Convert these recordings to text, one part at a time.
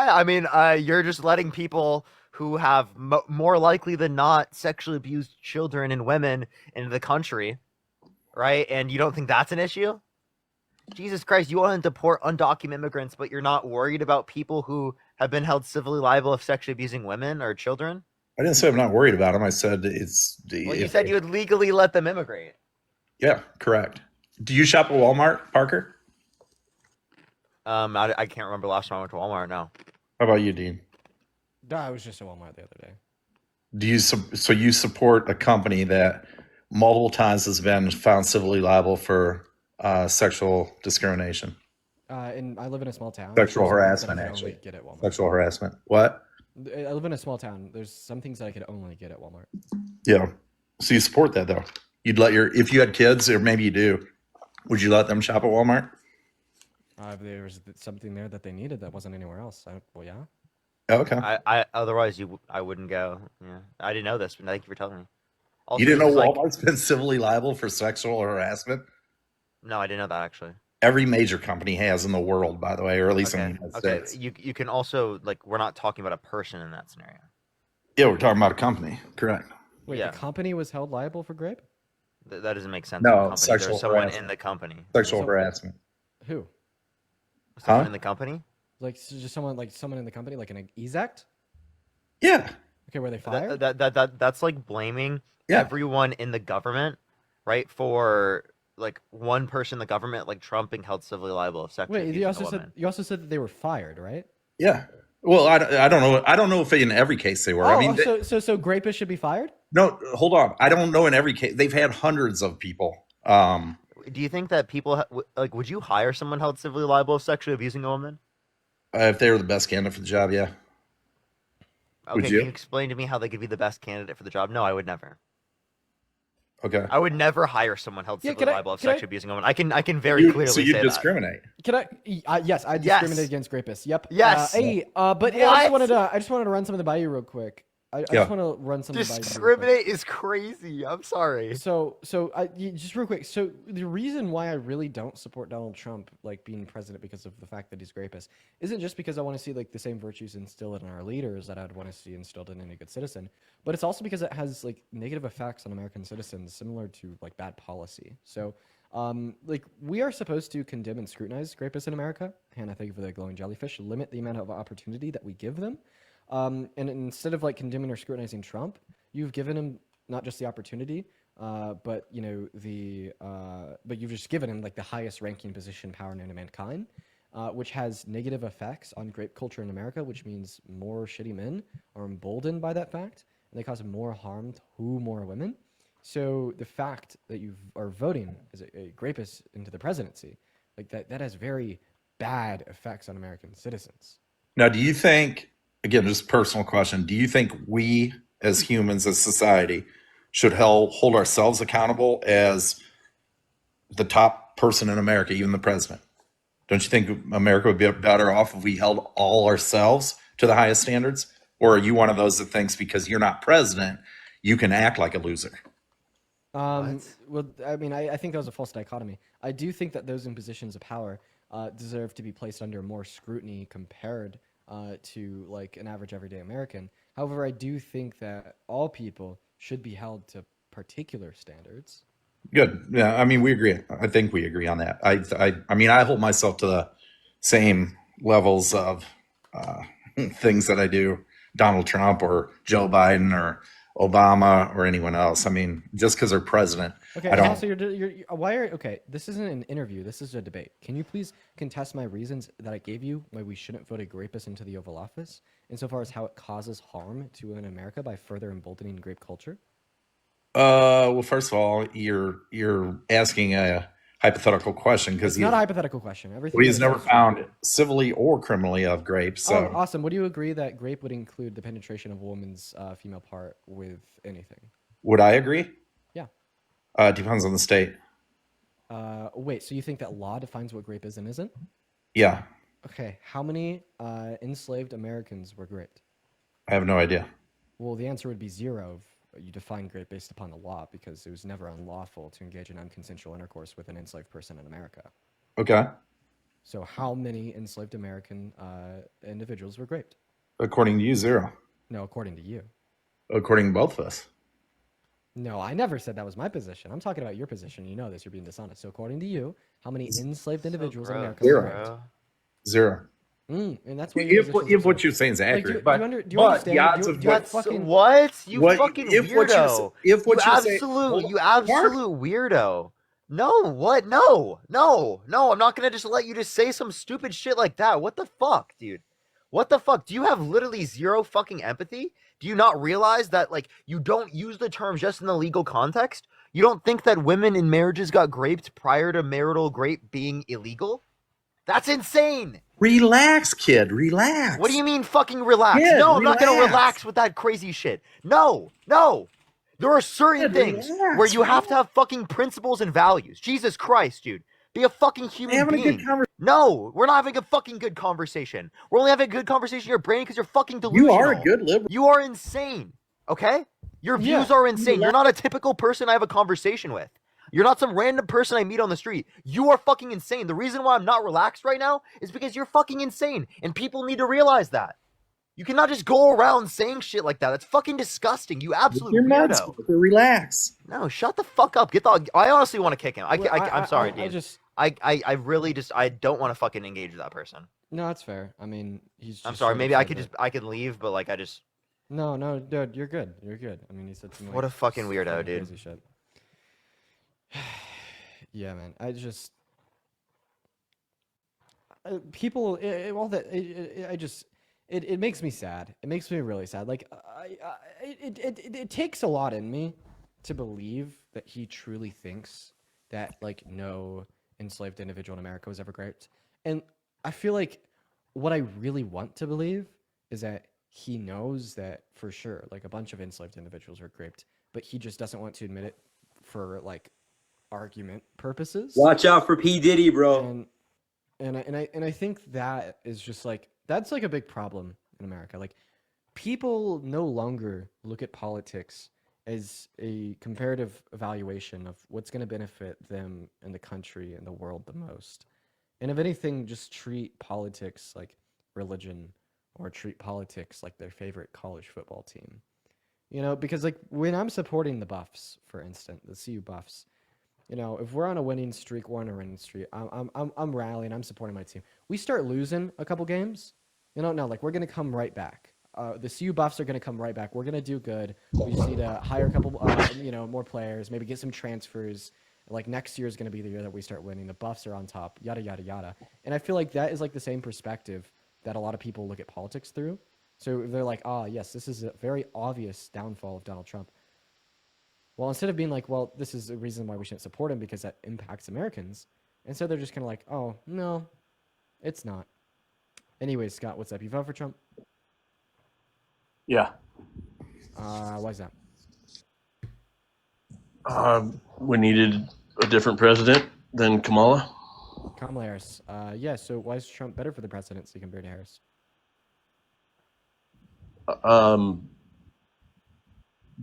Yeah, I mean, you're just letting people who have more likely than not sexually abused children and women into the country, right? And you don't think that's an issue? Jesus Christ, you want to deport undocumented immigrants, but you're not worried about people who have been held civilly liable of sexually abusing women or children? I didn't say I'm not worried about them. I said Well, you if said you would legally let them immigrate. yeah, correct. Do you shop at Walmart, Parker? I can't remember the last time I went to Walmart now. How about you, Dean? No, I was just at Walmart the other day. Do you so you support a company that multiple times has been found civilly liable for sexual discrimination, And I live in a small town. sexual There's some things that I harassment, could only actually, get at Walmart. sexual harassment? What? I live in a small town. There's some things that I could only get at Walmart. Yeah. So you support that though? You'd let your if you had kids, or maybe you do, would you let them shop at Walmart? If there was something there that they needed that wasn't anywhere else. Well, yeah. Okay. I otherwise I wouldn't go. Yeah, I didn't know this, but thank you for telling me. You Also, didn't this know is like Walmart's been civilly liable for sexual harassment? no, I didn't know that actually. Every major company has in the world, by the way, or at least in the Okay, United okay. States. You can also like we're not talking about a person in that scenario. Yeah, we're talking about a company. Correct. Wait, Yeah, the company was held liable for grape? that doesn't make sense of a No, company. There's sexual someone in harassment. the company. Sexual So harassment. who? Someone Huh? in the company. Just someone in the company, like an exec? Yeah. Okay, were they fired? That's like blaming Yeah. everyone in the government, right? For like one person in the government, like Trump, being held civilly liable of sexually Wait, abusing a woman. you also said that they were fired, right? Yeah. Well, I don't know. I don't know if in every case they were. I Oh, mean, so grapists should be fired? no, hold on. I don't know in every case. They've had hundreds of people. Do you think that people like would you hire someone held civilly liable of sexually abusing a woman? If they were the best candidate for the job, yeah. Would Okay, can you you? explain to me how they could be the best candidate for the job? No, I would never. Okay. I would never hire someone held Yeah, civilly liable of can I sexually abusing a woman. I can very So clearly you say that. discriminate. Can I? Yes, I discriminate Yes. against grapists. Yep. Yes. Hey, but What? I just wanted to run something by you real quick. I Yeah. just want to run something by you real quick. Discriminate is crazy. I'm sorry. Just real quick. So the reason why I really don't support Donald Trump like being president because of the fact that he's a rapist isn't just because I want to see like the same virtues instilled in our leaders that I'd want to see instilled in any good citizen, but it's also because it has like negative effects on American citizens similar to like bad policy. So like we are supposed to condemn and scrutinize rapists in America. Hannah, thank you for the glowing jellyfish. Limit the amount of opportunity that we give them. And instead of like condemning or scrutinizing Trump, you've given him not just the opportunity, but but you've just given him like the highest ranking position power known to mankind, which has negative effects on grape culture in America, which means more shitty men are emboldened by that fact, and they cause more harm to more women. So the fact that you are voting as a rapist into the presidency, like that has very bad effects on American citizens. Now, do you think, again, just a personal question, do you think we as humans, as society, should hold ourselves accountable as the top person in America, even the president? Don't you think America would be better off if we held all ourselves to the highest standards? Or are you one of those that thinks because you're not president, you can act like a loser? Um, What? well, I mean, I think that was a false dichotomy. I do think that those in positions of power deserve to be placed under more scrutiny compared to like an average everyday American. However, I do think that all people should be held to particular standards. Good. Yeah, I mean, we agree. I think we agree on that. I mean, I hold myself to the same levels of uh, things that I do Donald Trump or Joe Biden or Obama or anyone else. I mean, just because they're president, Okay, I don't. so why are okay? This isn't an interview. This is a debate. Can you please contest my reasons that I gave you why we shouldn't vote a rapist into the Oval Office, insofar as how it causes harm to women in America by further emboldening grape culture? Well, first of all, you're asking a hypothetical question because It's not a hypothetical question. Everything that I he's said never is true. found civilly or criminally of grapes. Oh, So awesome. Would you agree that grape would include the penetration of a woman's female part with anything? would I agree? Yeah. Depends on the state. Wait, so you think that law defines what grape is and isn't? Yeah, Okay, how many enslaved Americans were raped? I have no idea. Well, the answer would be zero if you define grape based upon the law because it was never unlawful to engage in unconsensual intercourse with an enslaved person in America. Okay. So how many enslaved American individuals were raped? According to you, 0. No, according to you. According to both of us. No, I never said that was my position. I'm talking about your position. You know this. You're being dishonest. So according to you, how many enslaved individuals in America were raped? Bro. 0. And that's why your If position's what absurd. you're saying is Like, accurate, do you understand? the odds Do of you what, fucking What? You what fucking if what you're weirdo. if what you you're saying, absolute weirdo. No, what? No, I'm not gonna just let you just say some stupid shit like that. What the fuck, dude? What the fuck? Do you have literally zero fucking empathy? Do you not realize that, like, you don't use the term just in the legal context? You don't think that women in marriages got raped prior to marital rape being illegal? That's insane. Relax, kid. Relax. What do you mean fucking relax? Kid, No, I'm not going to relax. relax with that crazy shit. No. There are certain Kid, things relax, where you have man. to have fucking principles and values. Jesus Christ, dude. Be a fucking human Having a being. good conversation. No, we're not having a fucking good conversation. We're only having a good conversation in your brain because you're fucking delusional. You are a good liberal. You are insane, okay? Your views are insane. You're not a typical person I have a conversation with. You're not some random person I meet on the street. You are fucking insane. The reason why I'm not relaxed right now is because you're fucking insane, and people need to realize that. You cannot just go around saying shit like that. That's fucking disgusting. You absolute Your meds, weirdo. relax. No, shut the fuck up. Get the. I honestly want to kick him. I'm sorry, I dude. just I really just I don't want to fucking engage with that person. no, it's fair. I mean, he's. Just I'm sorry. straight Maybe up I said could that- just I could leave, but like I just. No, dude, you're good. You're good. I mean, he said some. What a fucking weirdo, fucking dude. Crazy shit. Yeah, man. I just people all that. It makes me sad. It makes me really sad. Like it takes a lot in me to believe that he truly thinks that like no enslaved individual in America was ever raped. And I feel like what I really want to believe is that he knows that for sure, like a bunch of enslaved individuals were raped, but he just doesn't want to admit it for like argument purposes. Watch out for P. Diddy, bro. And I think that is just like that's like a big problem in America. Like people no longer look at politics as a comparative evaluation of what's going to benefit them and the country and the world the most. And if anything, just treat politics like religion or treat politics like their favorite college football team. You know, because like when I'm supporting the Buffs, for instance, the CU Buffs, you know, if we're on a winning streak, we're on a winning streak. I'm rallying. I'm supporting my team. We start losing a couple games, you know, no, like we're gonna come right back. The CU Buffs are gonna come right back. We're gonna do good. We just need to hire a couple, you know, more players. Maybe get some transfers. Like next year is gonna be the year that we start winning. The Buffs are on top. Yada yada yada. And I feel like that is like the same perspective that a lot of people look at politics through. So they're like, ah, yes, this is a very obvious downfall of Donald Trump. Well, instead of being like, well, this is a reason why we shouldn't support him because that impacts Americans, instead they're just kind of like, oh, no, it's not. Anyways, Scott, what's up? You vote for Trump? Yeah. Why is that? We needed a different president than Kamala. Kamala Harris. Yeah, so why is Trump better for the presidency compared to Harris?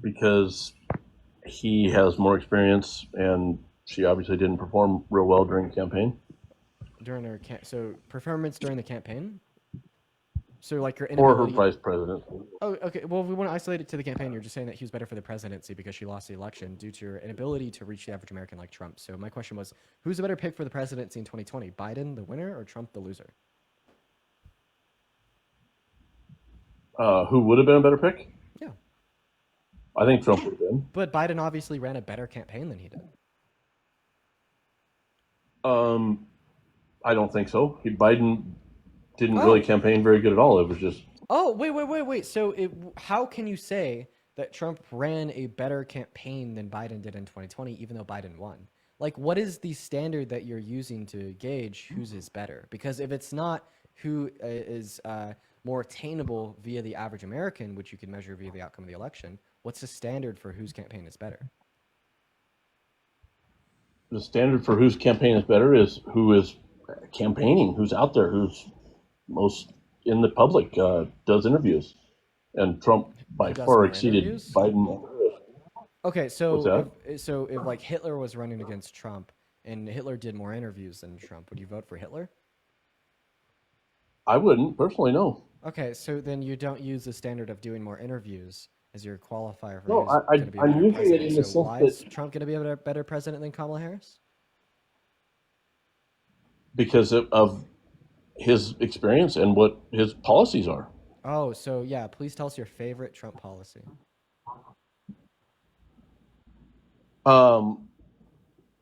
Because he has more experience, and she obviously didn't perform real well during the campaign. During her so performance during the campaign? So like your Or her inability... vice president. Oh, okay. Well, if we want to isolate it to the campaign, you're just saying that he was better for the presidency because she lost the election due to her inability to reach the average American like Trump. So my question was, who's a better pick for the presidency in 2020? Biden, the winner, or Trump, the loser? Who would have been a better pick? Yeah. I think Trump would have been. But Biden obviously ran a better campaign than he did. I don't think so. Biden didn't really campaign very good at all. It was just... Oh, wait. So how can you say that Trump ran a better campaign than Biden did in 2020, even though Biden won? Like, what is the standard that you're using to gauge whose is better? Because if it's not who is more attainable via the average American, which you can measure via the outcome of the election, what's the standard for whose campaign is better? The standard for whose campaign is better is who is campaigning, who's out there, who's most in the public, does interviews. And Trump by far exceeded interviews? Biden. Okay, so What's if like Hitler was running against Trump and Hitler did more interviews than Trump, would you vote for Hitler? I wouldn't personally. No. Okay, so then you don't use the standard of doing more interviews as your qualifier for No, who's going to be a I'm better using it president. in the So sense why that is Trump going to be a better president than Kamala Harris? because of his experience and what his policies are. Oh, so yeah, please tell us your favorite Trump policy.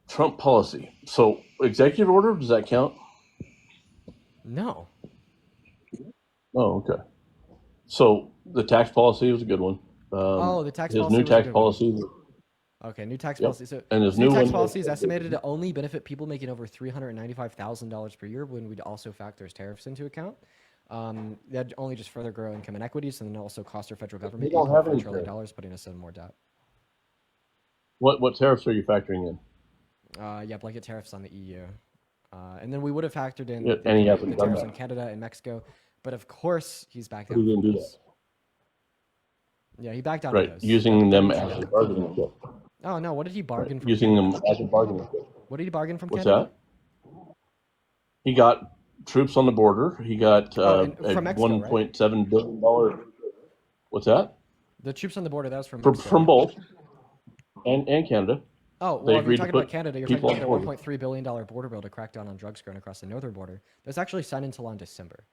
Trump policy. So executive order, does that count? No. Oh, okay. So the tax policy was a good one. Oh, the tax His policy new was a tax good one. policy. Okay, new tax Yep. policy. So And his new new tax one. policy is estimated to only benefit people making over $395,000 per year when we'd also factor tariffs into account. That'd only just further grow income inequities and then also cost our federal government don't have any $8.4 trillion, putting us in more debt. What tariffs are you factoring in? Yeah, blanket tariffs on the EU. And then we would have factored in Yeah, and he hasn't the done tariffs that. on Canada and Mexico. But of course, he's backed He down didn't from do those. Yeah, he backed down on Right, those. using them That- as a bargaining chip. Oh, no, what did he bargain Right. from Using Canada? them as a bargaining chip. What did he bargain from What's Canada? that? He got troops on the border. He got and a from Mexico, right? $1.7 billion. What's that? The troops on the border, that was from From, Mexico. from both, and Canada. Oh, They well, if you're agreed to talking about put Canada, you're talking people about their on board. $1.3 billion border bill to crack down on drugs grown across the northern border. That's actually signed into law in December.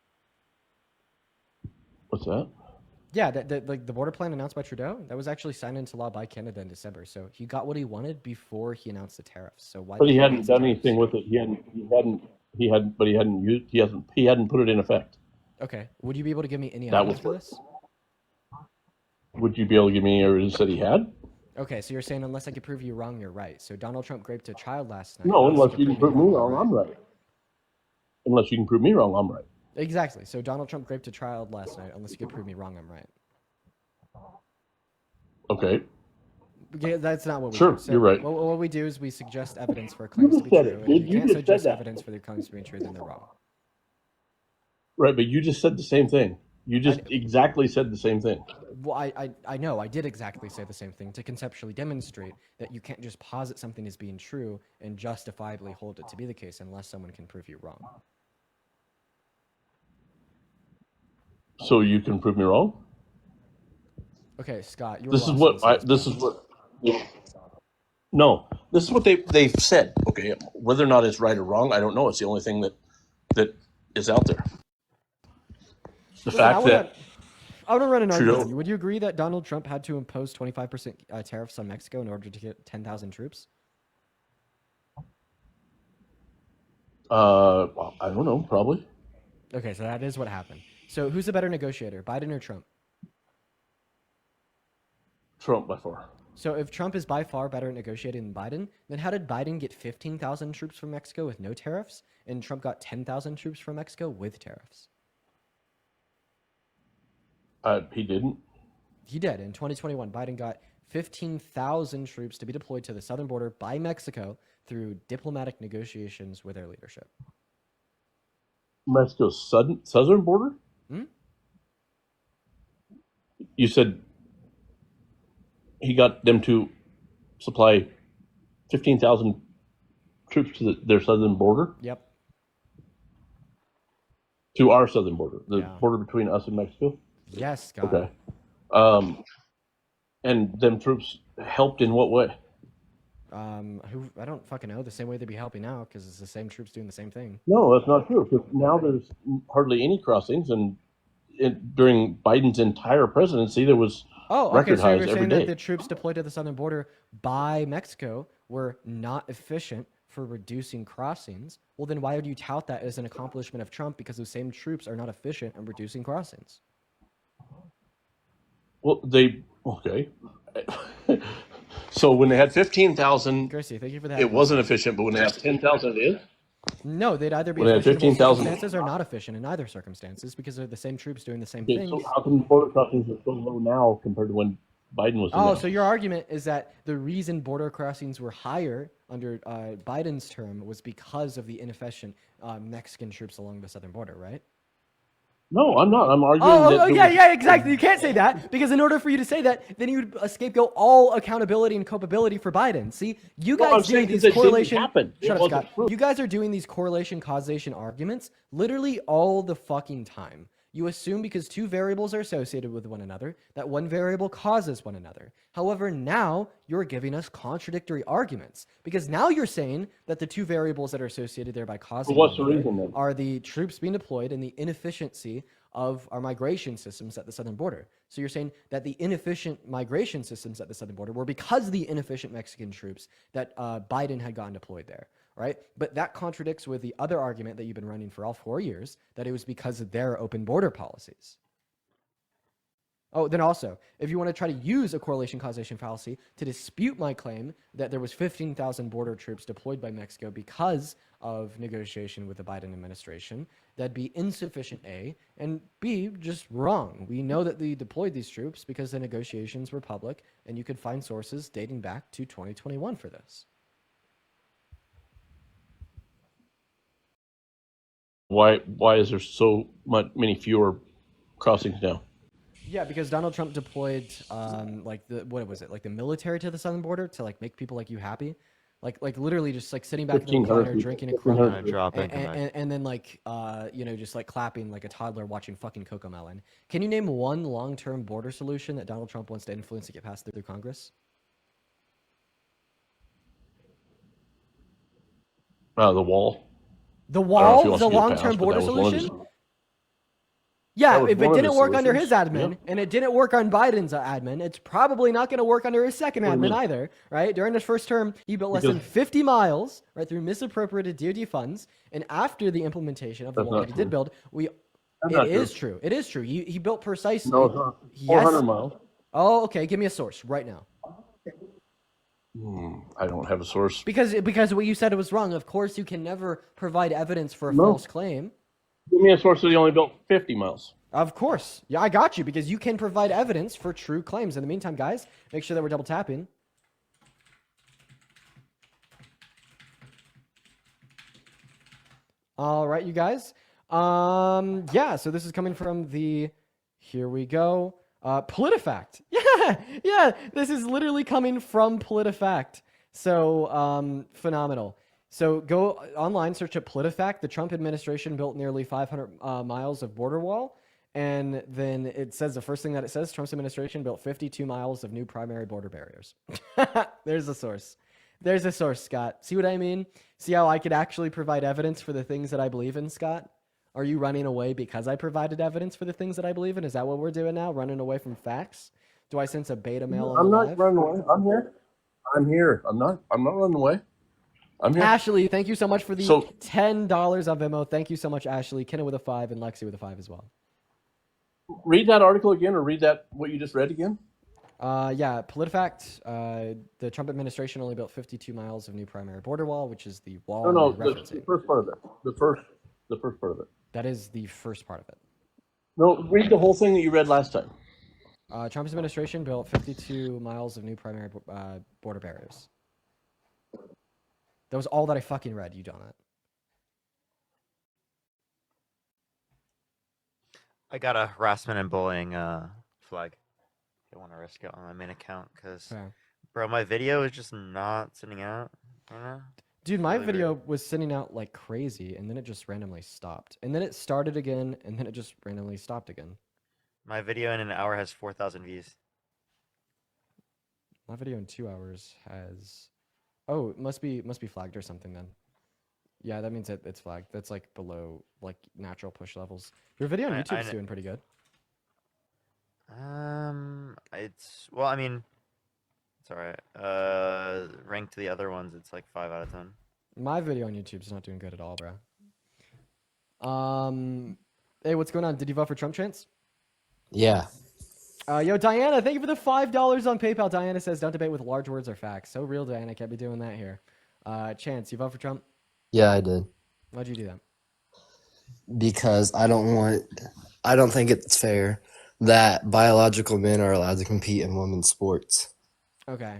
What's that? Yeah, like the border plan announced by Trudeau, that was actually signed into law by Canada in December. So he got what he wanted before he announced the tariffs. So why? But he did hadn't announce the done tariffs? anything with it. He hadn't put it in effect. Okay, would you be able to give me any That evidence was- for this? Would you be able to give me any evidence that he had? Okay, so you're saying unless I could prove you wrong, you're right. So Donald Trump raped a child last night. No, unless you can me prove me you're wrong, I'm right. Unless you can prove me wrong, I'm right. Exactly. So Donald Trump raped a child last night. Unless you could prove me wrong, I'm right. Okay. Yeah, that's not what we Sure, do. So you're right. What we do is we suggest evidence for claims to be said true. it, And dude. if you You can't just said suggest that. evidence for their claims to be true, then they're wrong. Right, but you just said the same thing. You just exactly said the same thing. Well, I know I did exactly say the same thing to conceptually demonstrate that you can't just posit something as being true and justifiably hold it to be the case unless someone can prove you wrong. So you can prove me wrong? Okay, Scott, you're This is lost what in I this this is process. what No, this is what they've said. Okay, whether or not it's right or wrong, I don't know. It's the only thing that is out there. The Listen, fact that I want to run an argument Trudeau- with you. Would you agree that Donald Trump had to impose 25% tariffs on Mexico in order to get 10,000 troops? well, I don't know, probably. Okay, so that is what happened. So who's a better negotiator, Biden or Trump? Trump by far. So if Trump is by far better at negotiating than Biden, then how did Biden get 15,000 troops from Mexico with no tariffs, and Trump got 10,000 troops from Mexico with tariffs? He didn't. He did. In 2021, Biden got 15,000 troops to be deployed to the southern border by Mexico through diplomatic negotiations with their leadership. Mexico's southern border? Hmm? You said he got them to supply 15,000 troops to their southern border? Yep. To our southern border, the Yeah. border between us and Mexico? Yes, Scott. Okay. And them troops helped in what way? Who I don't fucking know. The same way they'd be helping now because it's the same troops doing the same thing. No, that's not true. Because now there's hardly any crossings, and during Biden's entire presidency, there was Oh, okay. record So highs you're every saying day. that the troops deployed to the southern border by Mexico were not efficient for reducing crossings. Well, then why would you tout that as an accomplishment of Trump? Because those same troops are not efficient in reducing crossings. Well, okay. So when they had 15,000, Gracie, thank you for that. it wasn't efficient, but when they have 10,000, it is. No, they'd either be Well, they had efficient in both 15,000. circumstances or not efficient in either circumstances because they're the same troops doing the same Okay, things. so how come border crossings are so low now compared to when Biden was? Oh, in so your argument is that the reason border crossings were higher under Biden's term was because of the inefficient Mexican troops along the southern border, right? No, I'm not. I'm arguing Oh, that. yeah, exactly. You can't say that because in order for you to say that, then you would scapegoat all accountability and culpability for Biden. See, you No, guys I'm doing saying these that it didn't correlation. happen. Shut It up, wasn't Scott. true. You guys are doing these correlation causation arguments literally all the fucking time. You assume because two variables are associated with one another that one variable causes one another. However, now you're giving us contradictory arguments because now you're saying that the two variables that are associated thereby causing what's one the another reason then? are the troops being deployed and the inefficiency of our migration systems at the southern border. So you're saying that the inefficient migration systems at the southern border were because of the inefficient Mexican troops that Biden had gotten deployed there, right? But that contradicts with the other argument that you've been running for all 4 years, that it was because of their open border policies. Oh, then also, if you want to try to use a correlation causation fallacy to dispute my claim that there was 15,000 border troops deployed by Mexico because of negotiation with the Biden administration, that'd be insufficient, A, and B, just wrong. We know that they deployed these troops because the negotiations were public, and you could find sources dating back to 2021 for this. Why is there so many fewer crossings now? Yeah, because Donald Trump deployed like the military to the southern border to like make people like you happy, like literally just like sitting back in the 1,500 recliner drinking a people. Corona, 1,500. Dropping. and then like just like clapping like a toddler watching fucking Cocomelon. Can you name one long-term border solution that Donald Trump wants to influence to get passed through Congress? The wall. The I don't know if he wall wants is a to get it long-term passed, but border that was one of his- solution. Yeah, That was if it one of didn't his work under his solutions. admin, Yep. and it didn't work on Biden's admin, it's probably not going to work under his second What do you admin mean? either, right? During his first term, he built less than Because- 50 miles, right, through misappropriated DoD funds, and after the implementation of the That's wall not that he did true. build, That's not it true. is true. It is true. He built precisely. No, it's not. Yes. 400 miles. Oh, okay. Give me a source right now. I don't have a source. Because what you said was wrong. Of course, you can never provide evidence for a No. false claim. Give me a source that he only built 50 miles. Of course. Yeah, I got you because you can provide evidence for true claims. In the meantime, guys, make sure that we're double tapping. All right, you guys. Yeah, so this is coming from the, here we go, PolitiFact. Yeah, this is literally coming from PolitiFact. So, phenomenal. So go online, search up PolitiFact. The Trump administration built nearly 500 miles of border wall. And then it says, the first thing that it says, Trump's administration built 52 miles of new primary border barriers. There's a source. There's a source, Scott. See what I mean? See how I could actually provide evidence for the things that I believe in, Scott? Are you running away because I provided evidence for the things that I believe in? Is that what we're doing now? Running away from facts? Do I sense a beta male? I'm not live? running away. I'm here. I'm here. I'm not running away. I'm here. Ashley, thank you so much for the So- $10 on Venmo. Thank you so much, Ashley. Kenna with a 5 and Lexi with a 5 as well. Read that article again, or read that what you just read again. Yeah, PolitiFact. The Trump administration only built 52 miles of new primary border wall, which is the wall No, you're the referencing. first part of it. The first part of it. That is the first part of it. No, read the whole thing that you read last time. Trump's administration built 52 miles of new primary border barriers. That was all that I fucking read, you donut. I got a harassment and bullying flag. I don't want to risk it on my main account because, Okay. bro, my video is just not sending out. I don't know. Dude, my Really video weird. was sending out like crazy, and then it just randomly stopped. And then it started again, and then it just randomly stopped again. My video in an hour has 4,000 views. My video in 2 hours has... Oh, it must be flagged or something then. Yeah, that means it's flagged. That's like below like natural push levels. Your video on I YouTube's kn- doing pretty good. I mean, it's alright. Ranked to the other ones, it's like 5 out of 10. My video on YouTube's not doing good at all, bro. Hey, what's going on? Did you vote for Trump, Chance? Yeah. Yo, Diana, thank you for the $5 on PayPal. Diana says, don't debate with large words or facts. So real, Diana. Can't be doing that here. Chance, you vote for Trump? Yeah, I did. Why'd you do that? Because I don't think it's fair that biological men are allowed to compete in women's sports. Okay.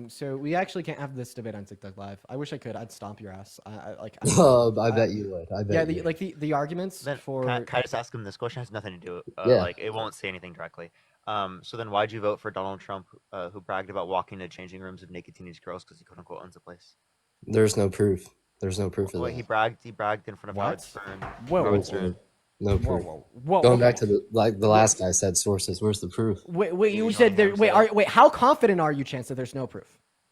So we actually can't have this debate on TikTok Live. I wish I could. I'd stomp your ass. I bet you would. I bet. Yeah, you would. the arguments Then for. can I just ask him this question? It has nothing to do. Yeah. Like it won't say anything directly. So then why'd you vote for Donald Trump, who bragged about walking into changing rooms of naked teenage girls because he quote unquote owns a place? There's no proof. There's no proof of Well, that. he bragged in front of What? Howard Stern. Whoa, Howard whoa, Stern. No Whoa, proof. whoa. Going Okay. back to the last guy said sources. Where's the proof? Wait. You You said don't there. know Wait. himself. Wait. How confident are you, Chance, that there's no proof?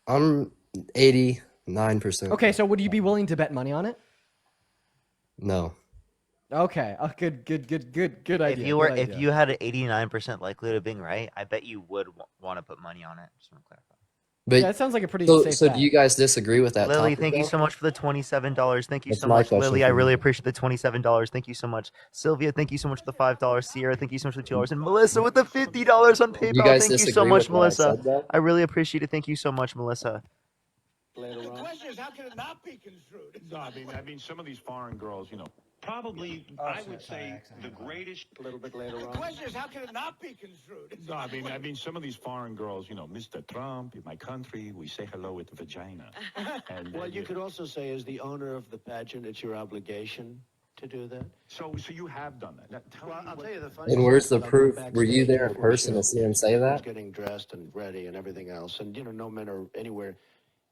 I'm 89%. Okay. So would you be willing to bet money on it? No. Okay. Oh, good idea. If you were, good if idea. you had an 89% likelihood of being right, I bet you would want to put money on it. Just want to clarify. But Yeah, that sounds like a pretty so, safe so bet. do you guys disagree with that? Lily, topic, thank you though? so much for the $27. Thank you That's so my much, question Lily. I for really you. appreciate the $27. Thank you so much, Sylvia. Thank you so much for the $5. Sierra, thank you so much for the $2, and Melissa with the $50 on PayPal. You guys Thank you so disagree much, with what I Melissa. said, though? I really appreciate it. Thank you so much, Melissa. The question is, how can it not be construed? No, I mean, some of these foreign girls, probably, I would say, the greatest. A little bit later on. The question is, how can it not be construed? No, I mean, some of these foreign girls, Mr. Trump, in my country, we say hello with vagina. And Well, you could also say, as the owner of the pageant, it's your obligation to do that. So you have done that. Now, tell Well, me I'll what- tell you the funny And where's the thing, proof? backstage Were you there in before the person to show, see him say I was that? getting dressed and ready and everything else, and no men are anywhere.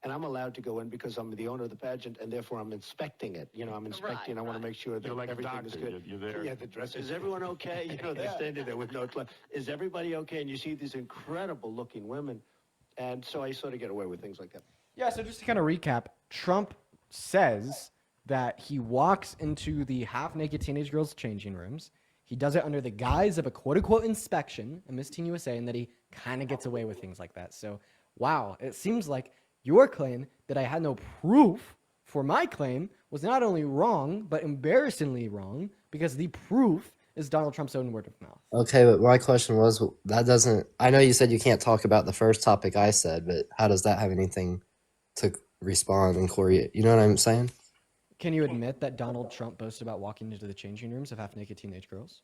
And I'm allowed to go in because I'm the owner of the pageant, and therefore I'm inspecting it. I'm inspecting. I want to make sure that You're like a everything is doctor. good. You're there. Yeah, the dress. Is everyone okay? They're standing there with no clothes. Is everybody okay? And you see these incredible-looking women, and so I sort of get away with things like that. Yeah, so just to kind of recap, Trump says that he walks into the half-naked teenage girls' changing rooms. He does it under the guise of a quote-unquote inspection at Miss Teen USA, and that he kind of gets away with things like that. So, wow, it seems like your claim that I had no proof for my claim was not only wrong, but embarrassingly wrong, because the proof is Donald Trump's own word of mouth. Okay, but my question was that doesn't. I know you said you can't talk about the first topic I said, but how does that have anything to respond and Corey? You know what I'm saying? Can you admit that Donald Trump boasted about walking into the changing rooms of half-naked teenage girls?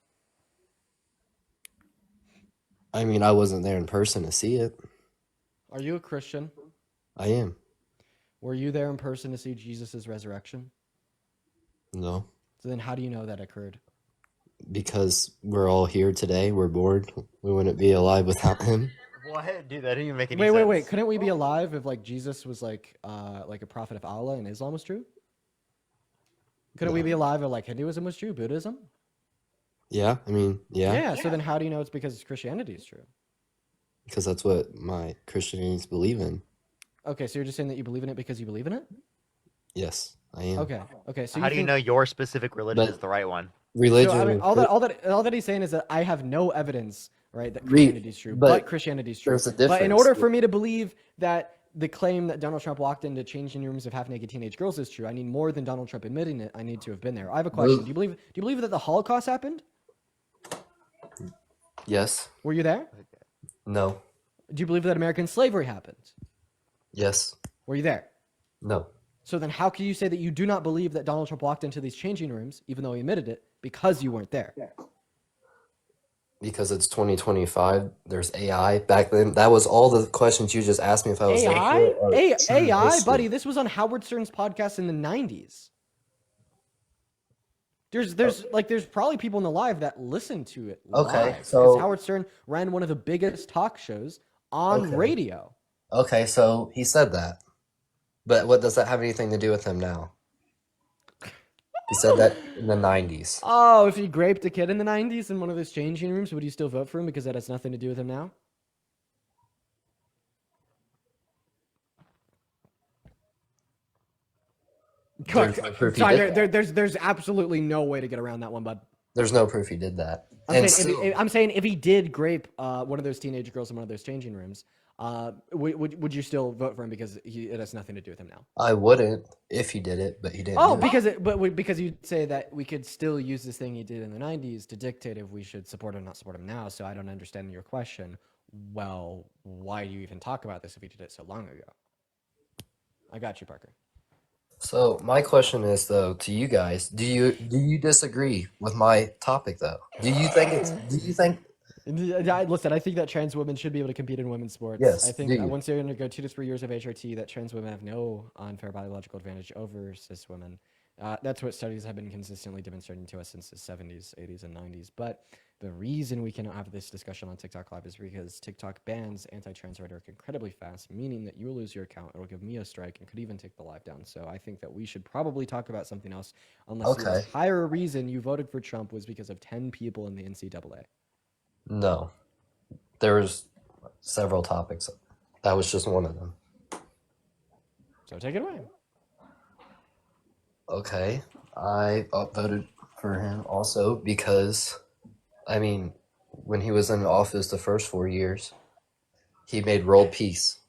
I mean, I wasn't there in person to see it. Are you a Christian? I am. Were you there in person to see Jesus' resurrection? No, So then how do you know that occurred? because we're all here today. We're bored. We wouldn't be alive without him. What? Dude, that didn't even make any sense. Wait. Couldn't we be alive if Jesus was like a prophet of Allah and Islam was true? Couldn't we be alive if Hinduism was true, Buddhism? Yeah, I mean, yeah, So then how do you know it's because Christianity is true? because that's what my Christians believe in. Okay, so you're just saying that you believe in it because you believe in it? Yes, I am. Okay. So How do you think- know your specific religion But- is the right one? Religion. So, I mean, all that he's saying is that I have no evidence, right, that Christianity is true, but Christianity is true. there's a But in difference. order for me to believe that the claim that Donald Trump walked into changing rooms of half-naked teenage girls is true, I need more than Donald Trump admitting it. I need to have been there. I have a question. Do you believe that the Holocaust happened? Yes. Were you there? No. Do you believe that American slavery happened? Yes. Were you there? No. So then how can you say that you do not believe that Donald Trump walked into these changing rooms, even though he admitted it, because you weren't there? Because it's 2025. There's AI. Back then, that was all the questions you just asked me if I was there. AI? for are true AI, history. buddy, this was on Howard Stern's podcast in the 90s. There's probably people in the live that listen to it Okay, live, so- because Howard Stern ran one of the biggest talk shows on Okay. radio. Okay, so he said that. But what does that have anything to do with him now? He said that in the 90s. Oh, if he raped a kid in the 90s in one of those changing rooms, would you still vote for him because that has nothing to do with him now? There's no proof he Sorry, did that. there's absolutely no way to get around that one, bud. There's no proof he did that. I'm saying if he did grape one of those teenage girls in one of those changing rooms, would you still vote for him because it has nothing to do with him now? I wouldn't if he did it, but he didn't. Oh, do it. because you'd say that we could still use this thing he did in the 90s to dictate if we should support or not support him now. So I don't understand your question. Well, why do you even talk about this if he did it so long ago? I got you, Parker. So my question is though to you guys, do you disagree with my topic though? Do you think Listen, I think that trans women should be able to compete in women's sports. Yes, I think do you? once they're going to go 2 to 3 years of HRT, that trans women have no unfair biological advantage over cis women. That's what studies have been consistently demonstrating to us since the 70s, 80s, and 90s. But the reason we cannot have this discussion on TikTok Live is because TikTok bans anti-trans rhetoric incredibly fast, meaning that you will lose your account, it'll give me a strike, and could even take the live down. So I think that we should probably talk about something else, unless the Okay. entire reason you voted for Trump was because of 10 people in the NCAA. No. There was several topics. That was just one of them. So take it away. Okay. I voted for him also because, I mean, when he was in office the first 4 years, he made world peace.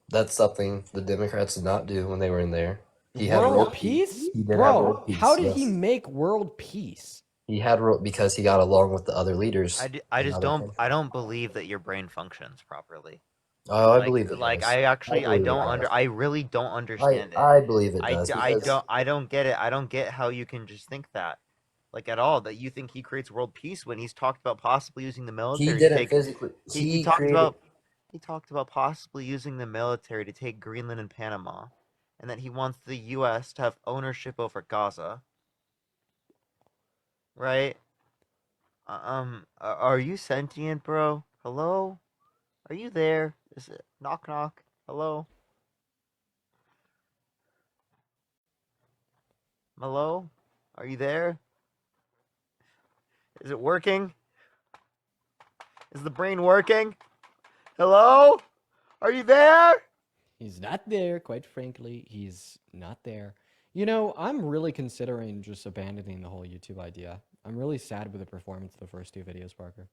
That's something the Democrats did not do when they were in there. He had World peace? He did have Bro, world peace, how did he yes. make world peace? He had because he got along with the other leaders. I in just other don't. countries. I don't believe that your brain functions properly. Oh, I Like, believe it like does. I actually, I believe it don't does. I really don't understand it. I believe it I, does. d- I because don't I don't get it. I don't get how you can just think that, like, at all. That you think he creates world peace when he's talked about possibly using the military. He to didn't take, physically. he talked about possibly using the military to take Greenland and Panama, and that he wants the U.S. to have ownership over Gaza. Right? Are you sentient, bro? Hello? Are you there? Is it knock knock? Hello? Hello? Are you there? Is it working? Is the brain working? Hello? Are you there? He's not there, quite frankly. He's not there. You know, I'm really considering just abandoning the whole YouTube idea. I'm really sad with the performance of the first 2 videos, Parker.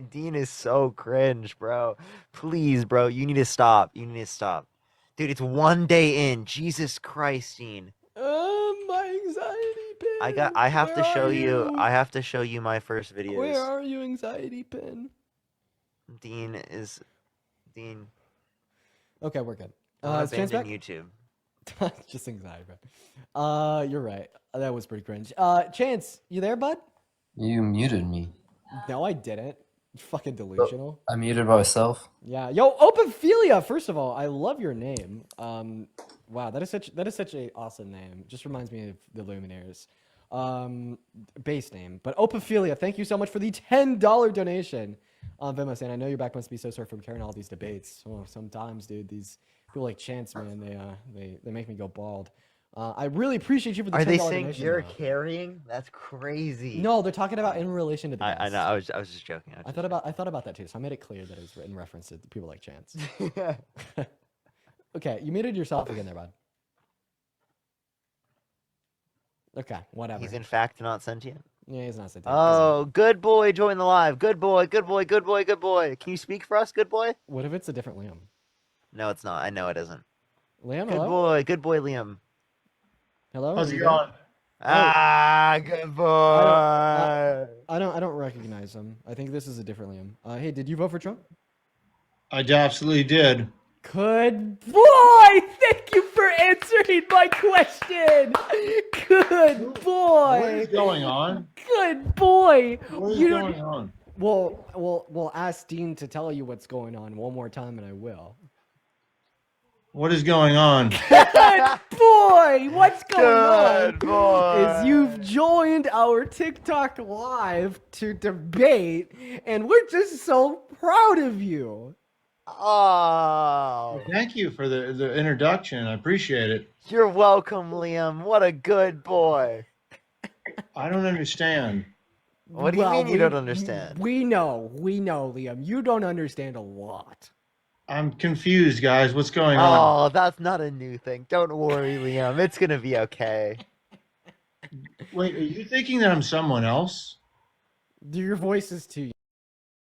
Dean is so cringe, bro. Please, bro, you need to stop. You need to stop. Dude, it's 1 day in. Jesus Christ, Dean. My anxiety pin. I have to Where show are you. I have to show you my first videos. Where are you, anxiety pin? Dean. Okay, we're good. I'm Is Chance back? abandoning YouTube. Just anxiety, bro. You're right. That was pretty cringe. Chance, you there, bud? you muted me. No, I didn't. Fucking delusional. I muted myself. Yeah. Yo, Opophilia. First of all, I love your name. Wow, that is such a awesome name. Just reminds me of the Luminaires. Base name. But Opophilia, thank you so much for the $10 donation on Venmo. And I know your back must be so sore from carrying all these debates. Oh, sometimes, dude, these people like Chance, man, they make me go bald. I really appreciate you for the $10 Are they donation. saying you're though. carrying? That's crazy. No, they're talking about in relation to the I know. I was just joking. I thought about that too, so I made it clear that it was in reference to people like Chance. Okay, you muted yourself again there, bud. Okay, whatever. He's in fact not sentient. Yeah, he's not sentient. Oh, good boy, join the live. Good boy, good boy, good boy, good boy. Can you speak for us, good boy? What if it's a different Liam? No, it's not. I know it isn't. Liam, Good hello? boy, Liam. Hello? How's Are it you going? Ah, good boy. there? I don't recognize him. I think this is a different Liam. Hey, did you vote for Trump? I absolutely did. Good boy! Thank you for answering my question. Good boy. What is going on? Good boy. What is You don't- going on? We'll ask Dean to tell you what's going on one more time, and I will. What is going on? Good boy! What's going on? Good boy. Is you've joined our TikTok live to debate, and we're just so proud of you. Oh, Thank you for the introduction. I appreciate it. you're welcome, Liam. What a good boy. I don't understand. What do you mean you don't understand? We know, Liam. You don't understand a lot. I'm confused, guys. What's going on? Oh, that's not a new thing. Don't worry, Liam. It's gonna be okay. Wait, are you thinking that I'm someone else? Your voice is too.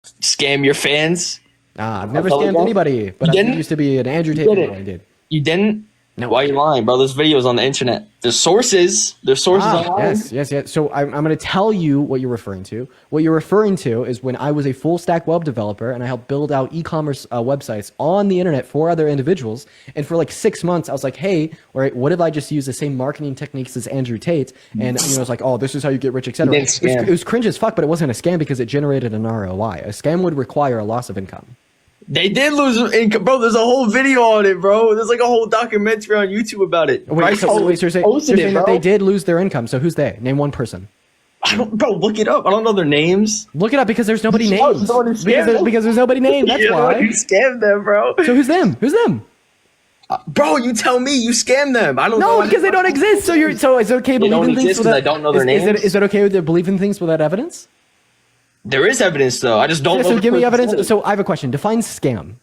Scam your fans. I've never Tell scammed them. anybody, but You I didn't? used to be an Andrew You Tate did boy. it. I did. You didn't? No. Why are you lying, bro? There's videos on the internet. There's sources. There's sources online. Yes. So I'm going to tell you what you're referring to. What you're referring to is when I was a full stack web developer and I helped build out e-commerce websites on the internet for other individuals. And for like 6 months, I was like, hey, all right, what if I just use the same marketing techniques as Andrew Tate? And I was like, oh, this is how you get rich, etc. It was cringe as fuck, but it wasn't a scam because it generated an ROI. A scam would require a loss of income. They did lose income, bro. There's a whole video on it, bro. There's like a whole documentary on YouTube about it. Wait, so you're saying that they did lose their income. So who's they? Name one person. Bro, look it up. I don't know their names. Look it up because there's nobody named. Because there's nobody named. That's why. You scammed them, bro. So who's them? Who's them? Bro, you tell me. You scammed them. I don't know. No, because they don't exist. So is it okay believing things without? I don't know their names. Is it okay with believing things without evidence? There is evidence though. I just don't know. So give me evidence. So I have a question. Define scam.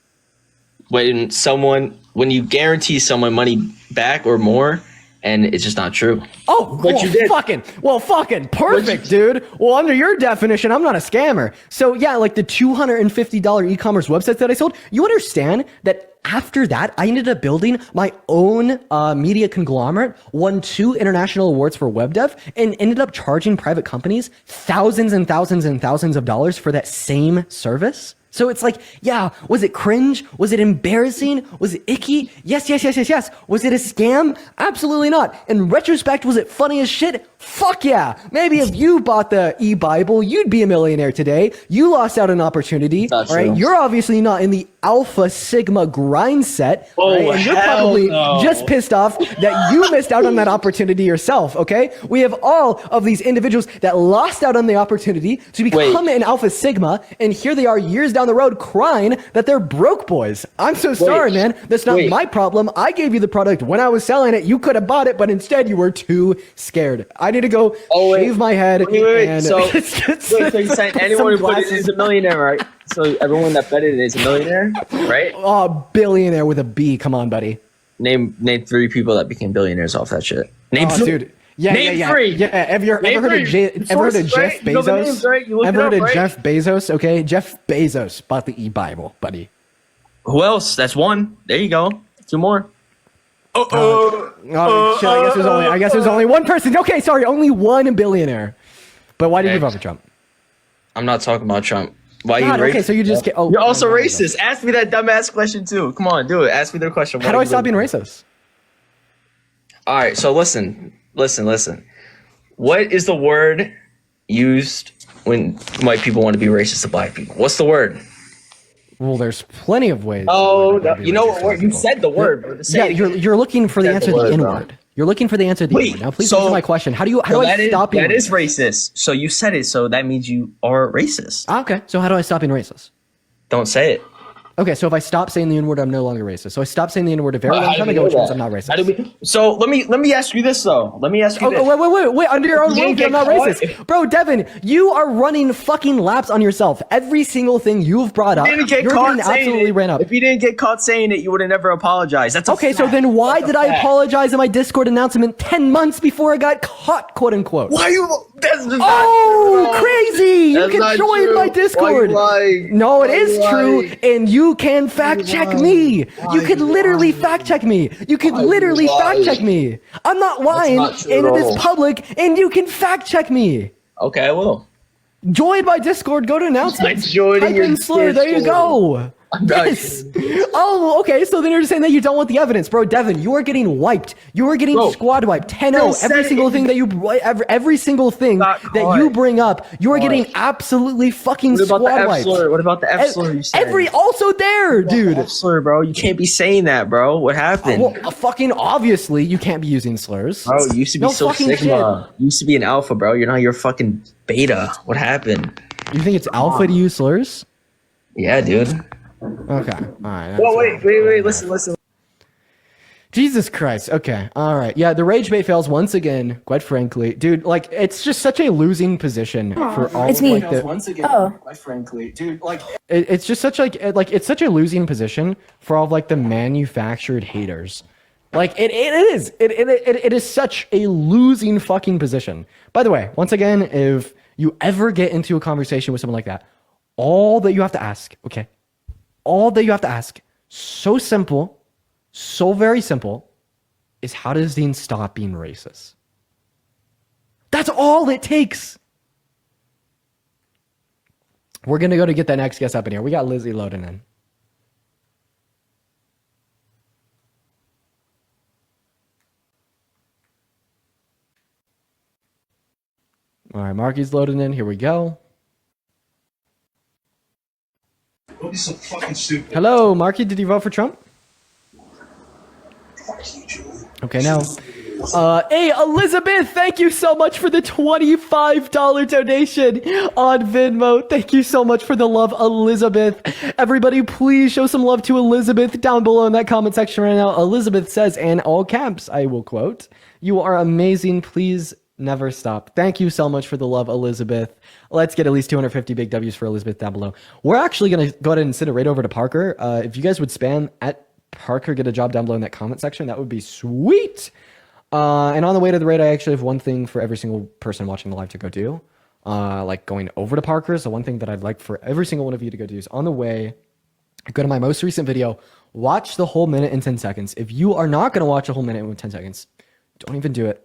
When you guarantee someone money back or more, and it's just not true. Oh, but you did. Fucking perfect, dude. Well, under your definition, I'm not a scammer. So yeah, like the $250 e-commerce websites that I sold, you understand that after that, I ended up building my own media conglomerate, won 2 international awards for web dev, and ended up charging private companies thousands and thousands and thousands of dollars for that same service. So it's like, yeah, was it cringe? Was it embarrassing? Was it icky? Yes. Was it a scam? Absolutely not. In retrospect, was it funny as shit? Fuck yeah. Maybe if you bought the e-Bible, you'd be a millionaire today. You lost out on an opportunity. All right. You're obviously not in the Alpha Sigma grind set. Oh, right? And you're probably just pissed off that you missed out on that opportunity yourself. Okay. We have all of these individuals that lost out on the opportunity to become an Alpha Sigma. And here they are years down the road crying that they're broke boys. I'm so sorry, man. That's not my problem. I gave you the product when I was selling it. You could have bought it, but instead you were too scared. I need to go shave my head. And so you're saying anyone who put it is a millionaire, right? So everyone that bet it is a millionaire, right? Oh, billionaire with a B. Come on, buddy. Name 3 people that became billionaires off that shit. Name 3. Yeah, Name 3. Yeah, have you ever heard of Jeff Bezos? Ever heard of Jeff Bezos? Okay, Jeff Bezos bought the e-Bible, buddy. Who else? That's 1. There you go. 2 more. Shit, I guess there's only 1 person. Okay, sorry, only 1 billionaire. But why did you vote for Trump? I'm not talking about Trump. Why God, you racist? Okay, so you just get. Oh, you're also racist. Ask me that dumbass question too. Come on, do it. Ask me the question. How do I stop being racist? All right, so listen. What is the word used when white people want to be racist to black people? What's the word? Well, there's plenty of ways. Oh, you know what word? You said the word. Yeah, you're looking for the answer to the N-word. You're looking for the answer to the N-word. Now, please answer my question. How do I stop being racist? That is racist. So you said it, so that means you are racist. Okay, so how do I stop being racist? Don't say it. Okay, so if I stop saying the N-word, I'm no longer racist. So I stopped saying the N-word a very long time ago, which means I'm not racist. So let me ask you this though. Let me ask you this. Wait. Under your own rules, I'm not racist. Bro, Devin, you are running fucking laps on yourself. Every single thing you've brought up, you're getting absolutely ran up. If you didn't get caught saying it, you would have never apologized. That's okay. So then why did I apologize in my Discord announcement 10 months before I got caught, quote unquote? Why you? That's crazy! You can join my Discord. No, it is true, and you can fact check me. You could literally fact check me. I'm not lying, and it is public, and you can fact check me. Okay, I will. Join my Discord. Go to announcements. Joining your Discord. There you go. Yes. Oh, okay. So then you're saying that you don't want the evidence, bro. Devin, you are getting wiped. You are getting squad wiped. 10-0. Every single thing that you bring up, you are getting absolutely fucking squad wiped. What about the F slur you said? Also there, dude. F slur, bro. You can't be saying that, bro. What happened? Well, fucking obviously, you can't be using slurs. Bro, you used to be so Sigma. You used to be an alpha, bro. You're not your fucking beta. What happened? You think it's alpha to use slurs? Yeah, dude. Okay. All right. Well, wait. Listen. Jesus Christ. Okay. All right. Yeah, the rage bait fails once again, quite frankly. Dude, like, it's just such a losing position for all it's me. once again, quite frankly. Dude, like, it's just such it's such a losing position for all of, like, the manufactured haters. Like, it is such a losing fucking position. By the way, once again, if you ever get into a conversation with someone like that, all that you have to ask, so simple, so very simple, is how does Dean stop being racist? That's all it takes. We're going to go to get that next guest up in here. We got Lizzie loading in. All right, Marky's loading in. Here we go. Don't be so fucking stupid. Hello, Marky. Did you vote for Trump? Okay, now. Hey, Elizabeth, thank you so much for the $25 donation on Venmo. Thank you so much for the love, Elizabeth. Everybody, please show some love to Elizabeth down below in that comment section right now. Elizabeth says, in all caps, I will quote, "You are amazing. Please never stop." Thank you so much for the love, Elizabeth. Let's get at least 250 big W's for Elizabeth down below. We're actually going to go ahead and send it right over to Parker. If you guys would spam at Parker, get a job down below in that comment section, that would be sweet. And on the way to the raid, I actually have one thing for every single person watching the live to go do. Like going over to Parker. So one thing that I'd like for every single one of you to go do is on the way, go to my most recent video, watch the whole minute and 10 seconds. If you are not going to watch a whole minute and 10 seconds, don't even do it.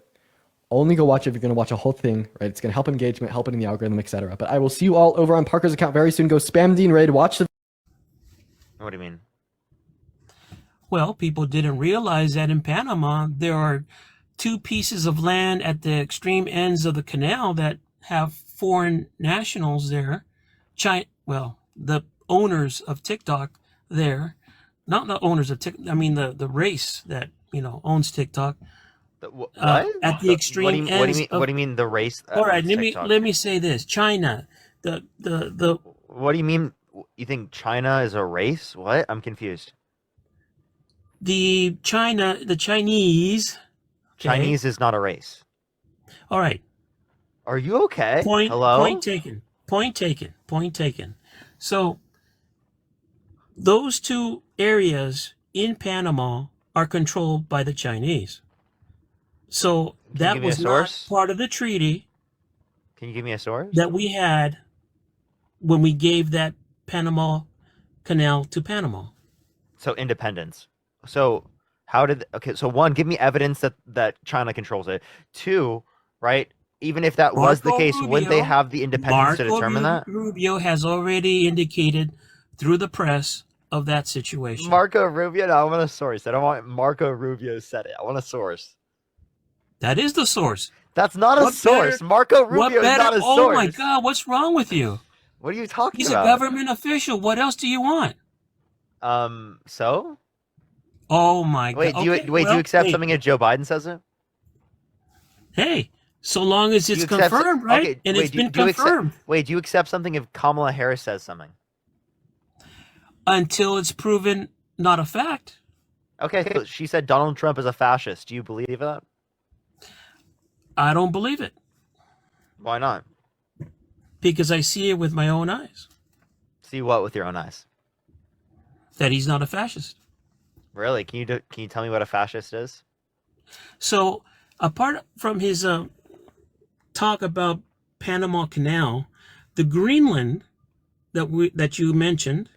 Only go watch it if you're going to watch a whole thing, right? It's going to help engagement, help it in the algorithm, etc. But I will see you all over on Parker's account very soon. Go spam Dean raid, watch the... What do you mean? Well, people didn't realize that in Panama, there are 2 pieces of land at the extreme ends of the canal that have foreign nationals there. Well, the owners of TikTok there, not the owners of TikTok, I mean the race that, owns TikTok. What? At the extreme ends. What do you mean the race? All right, let me say this. China, the What do you mean? You think China is a race? What? I'm confused. The Chinese. Okay. Chinese is not a race. All right. Are you okay? Hello? Point taken. Point taken. So those 2 areas in Panama are controlled by the Chinese. So that was not part of the treaty. Can you give me a source? That we had when we gave that Panama Canal to Panama. So independence. So so 1, give me evidence that China controls it. 2, right? Even if that was the case, wouldn't they have the independence to determine that? Rubio has already indicated through the press of that situation. Marco Rubio? No, I want a source. I don't want Marco Rubio said it. I want a source. That is the source. That's not a source. Marco Rubio is not a source. Oh my God, what's wrong with you? What are you talking He's about? He's a government official. What else do you want? So? Oh my God. Do you accept something if Joe Biden says it? Hey, so long as it's confirmed, right? Okay, and it's been confirmed. Do you accept something if Kamala Harris says something? Until it's proven not a fact. Okay, so she said Donald Trump is a fascist. Do you believe that? I don't believe it. Why not? Because I see it with my own eyes. See what with your own eyes? That he's not a fascist. Really? Can you tell me what a fascist is? So, apart from his talk about Panama Canal, the Greenland that you mentioned,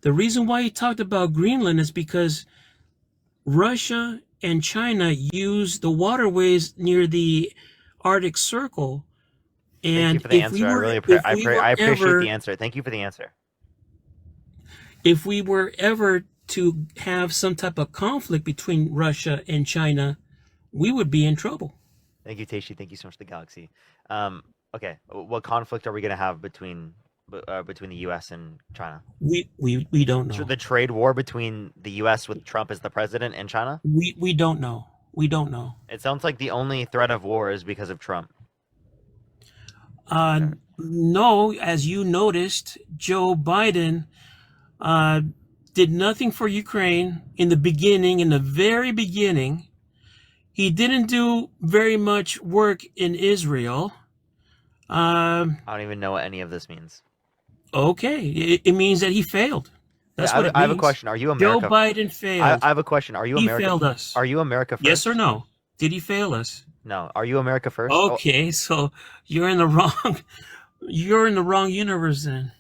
the reason why he talked about Greenland is because Russia and China use the waterways near the Arctic Circle. And thank you for the answer. I appreciate the answer. Thank you for the answer. If we were ever to have some type of conflict between Russia and China, we would be in trouble. Thank you, Teishi. Thank you so much, the Galaxy. Okay, what conflict are we going to have between the U.S. and China? We don't know. The trade war between the U.S. with Trump as the president and China? We don't know. We don't know. It sounds like the only threat of war is because of Trump. No, as you noticed, Joe Biden did nothing for Ukraine in the very beginning. He didn't do very much work in Israel. I don't even know what any of this means. Okay, it means that he failed. That's what it means. I have a question. Are you America? Joe Biden failed. I have a question. Are you America? He failed us. Are you America first? Yes or no? Did he fail us? No. Are you America first? Okay, so you're in the wrong. You're in the wrong universe then.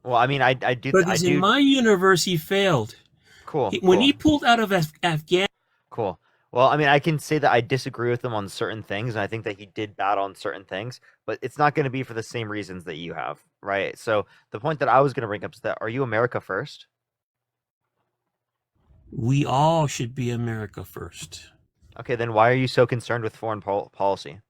Well, I mean, I do. Because in my universe, he failed. Cool. When he pulled out of Afghanistan. Cool. Well, I mean, I can say that I disagree with him on certain things, and I think that he did bad on certain things, but it's not going to be for the same reasons that you have, right? So the point that I was going to bring up is that, are you America first? We all should be America first. Okay, then why are you so concerned with foreign policy?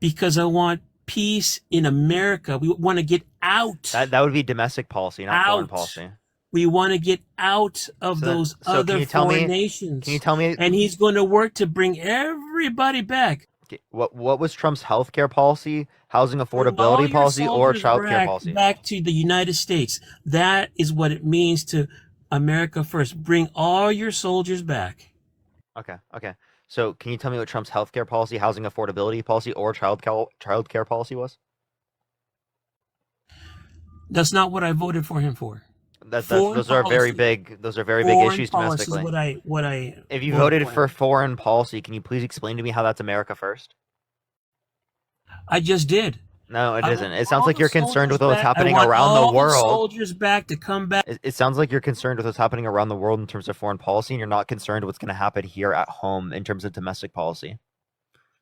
Because I want peace in America. We want to get out. That would be domestic policy, not foreign policy. We want to get out of those other foreign nations. Can you tell me? And he's going to work to bring everybody back. What was Trump's healthcare policy, housing affordability policy, or childcare policy? Back to the United States. That is what it means to America first. Bring all your soldiers back. Okay. So can you tell me what Trump's healthcare policy, housing affordability policy, or childcare policy was? That's not what I voted for him for. Those are very big issues domestically. If you voted for foreign policy, can you please explain to me how that's America first? I just did. No, it isn't. It sounds like you're concerned with what's happening around the world. Soldiers back to come back. It sounds like you're concerned with what's happening around the world in terms of foreign policy, and you're not concerned what's going to happen here at home in terms of domestic policy.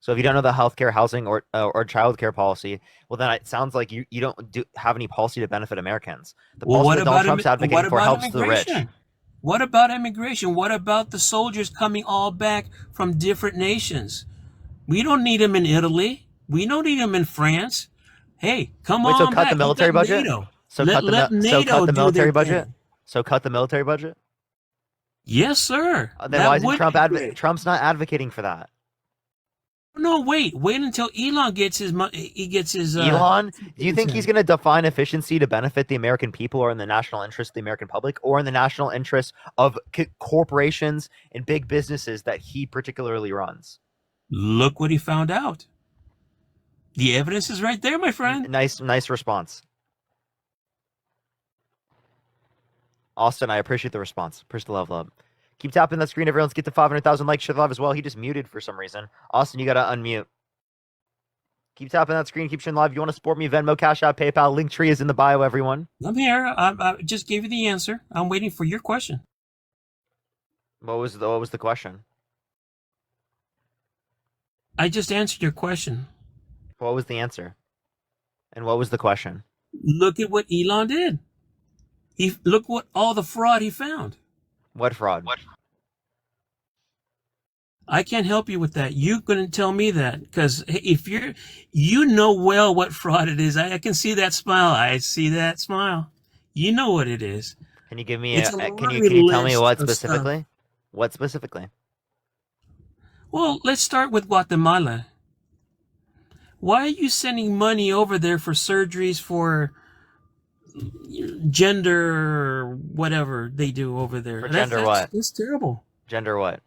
So if you don't know the healthcare, housing, or childcare policy, well, then it sounds like you don't have any policy to benefit Americans. The policy that Donald Trump's advocating for helps the rich. What about immigration? What about the soldiers coming all back from different nations? We don't need them in Italy. We don't need them in France. Hey, come on back. So cut the military budget? So cut the military budget? So cut the military budget? Yes, sir. Then why isn't Trump's not advocating for that? No, wait until Elon gets his money. He gets his. Elon? Do you think he's going to define efficiency to benefit the American people, or in the national interest of the American public, or in the national interest of corporations and big businesses that he particularly runs? Look what he found out. The evidence is right there, my friend. Nice response. Austin, I appreciate the response. Appreciate the level up. Keep tapping that screen, everyone. Let's get to 500,000 likes. Share the live as well. He just muted for some reason. Austin, you got to unmute. Keep tapping that screen. Keep sharing live. If you want to support me, Venmo, Cash App, PayPal. Linktree is in the bio, everyone. I'm here. I just gave you the answer. I'm waiting for your question. What was the question? I just answered your question. What was the answer? And what was the question? Look at what Elon did. Look what all the fraud he found. What fraud? I can't help you with that. You're going to tell me that, because if you know well what fraud it is. I can see that smile. I see that smile. You know what it is. Can you give me can you tell me what specifically? Stuff. What specifically? Well, let's start with Guatemala. Why are you sending money over there for surgeries for gender, whatever they do over there? For gender what? That's terrible. Gender what?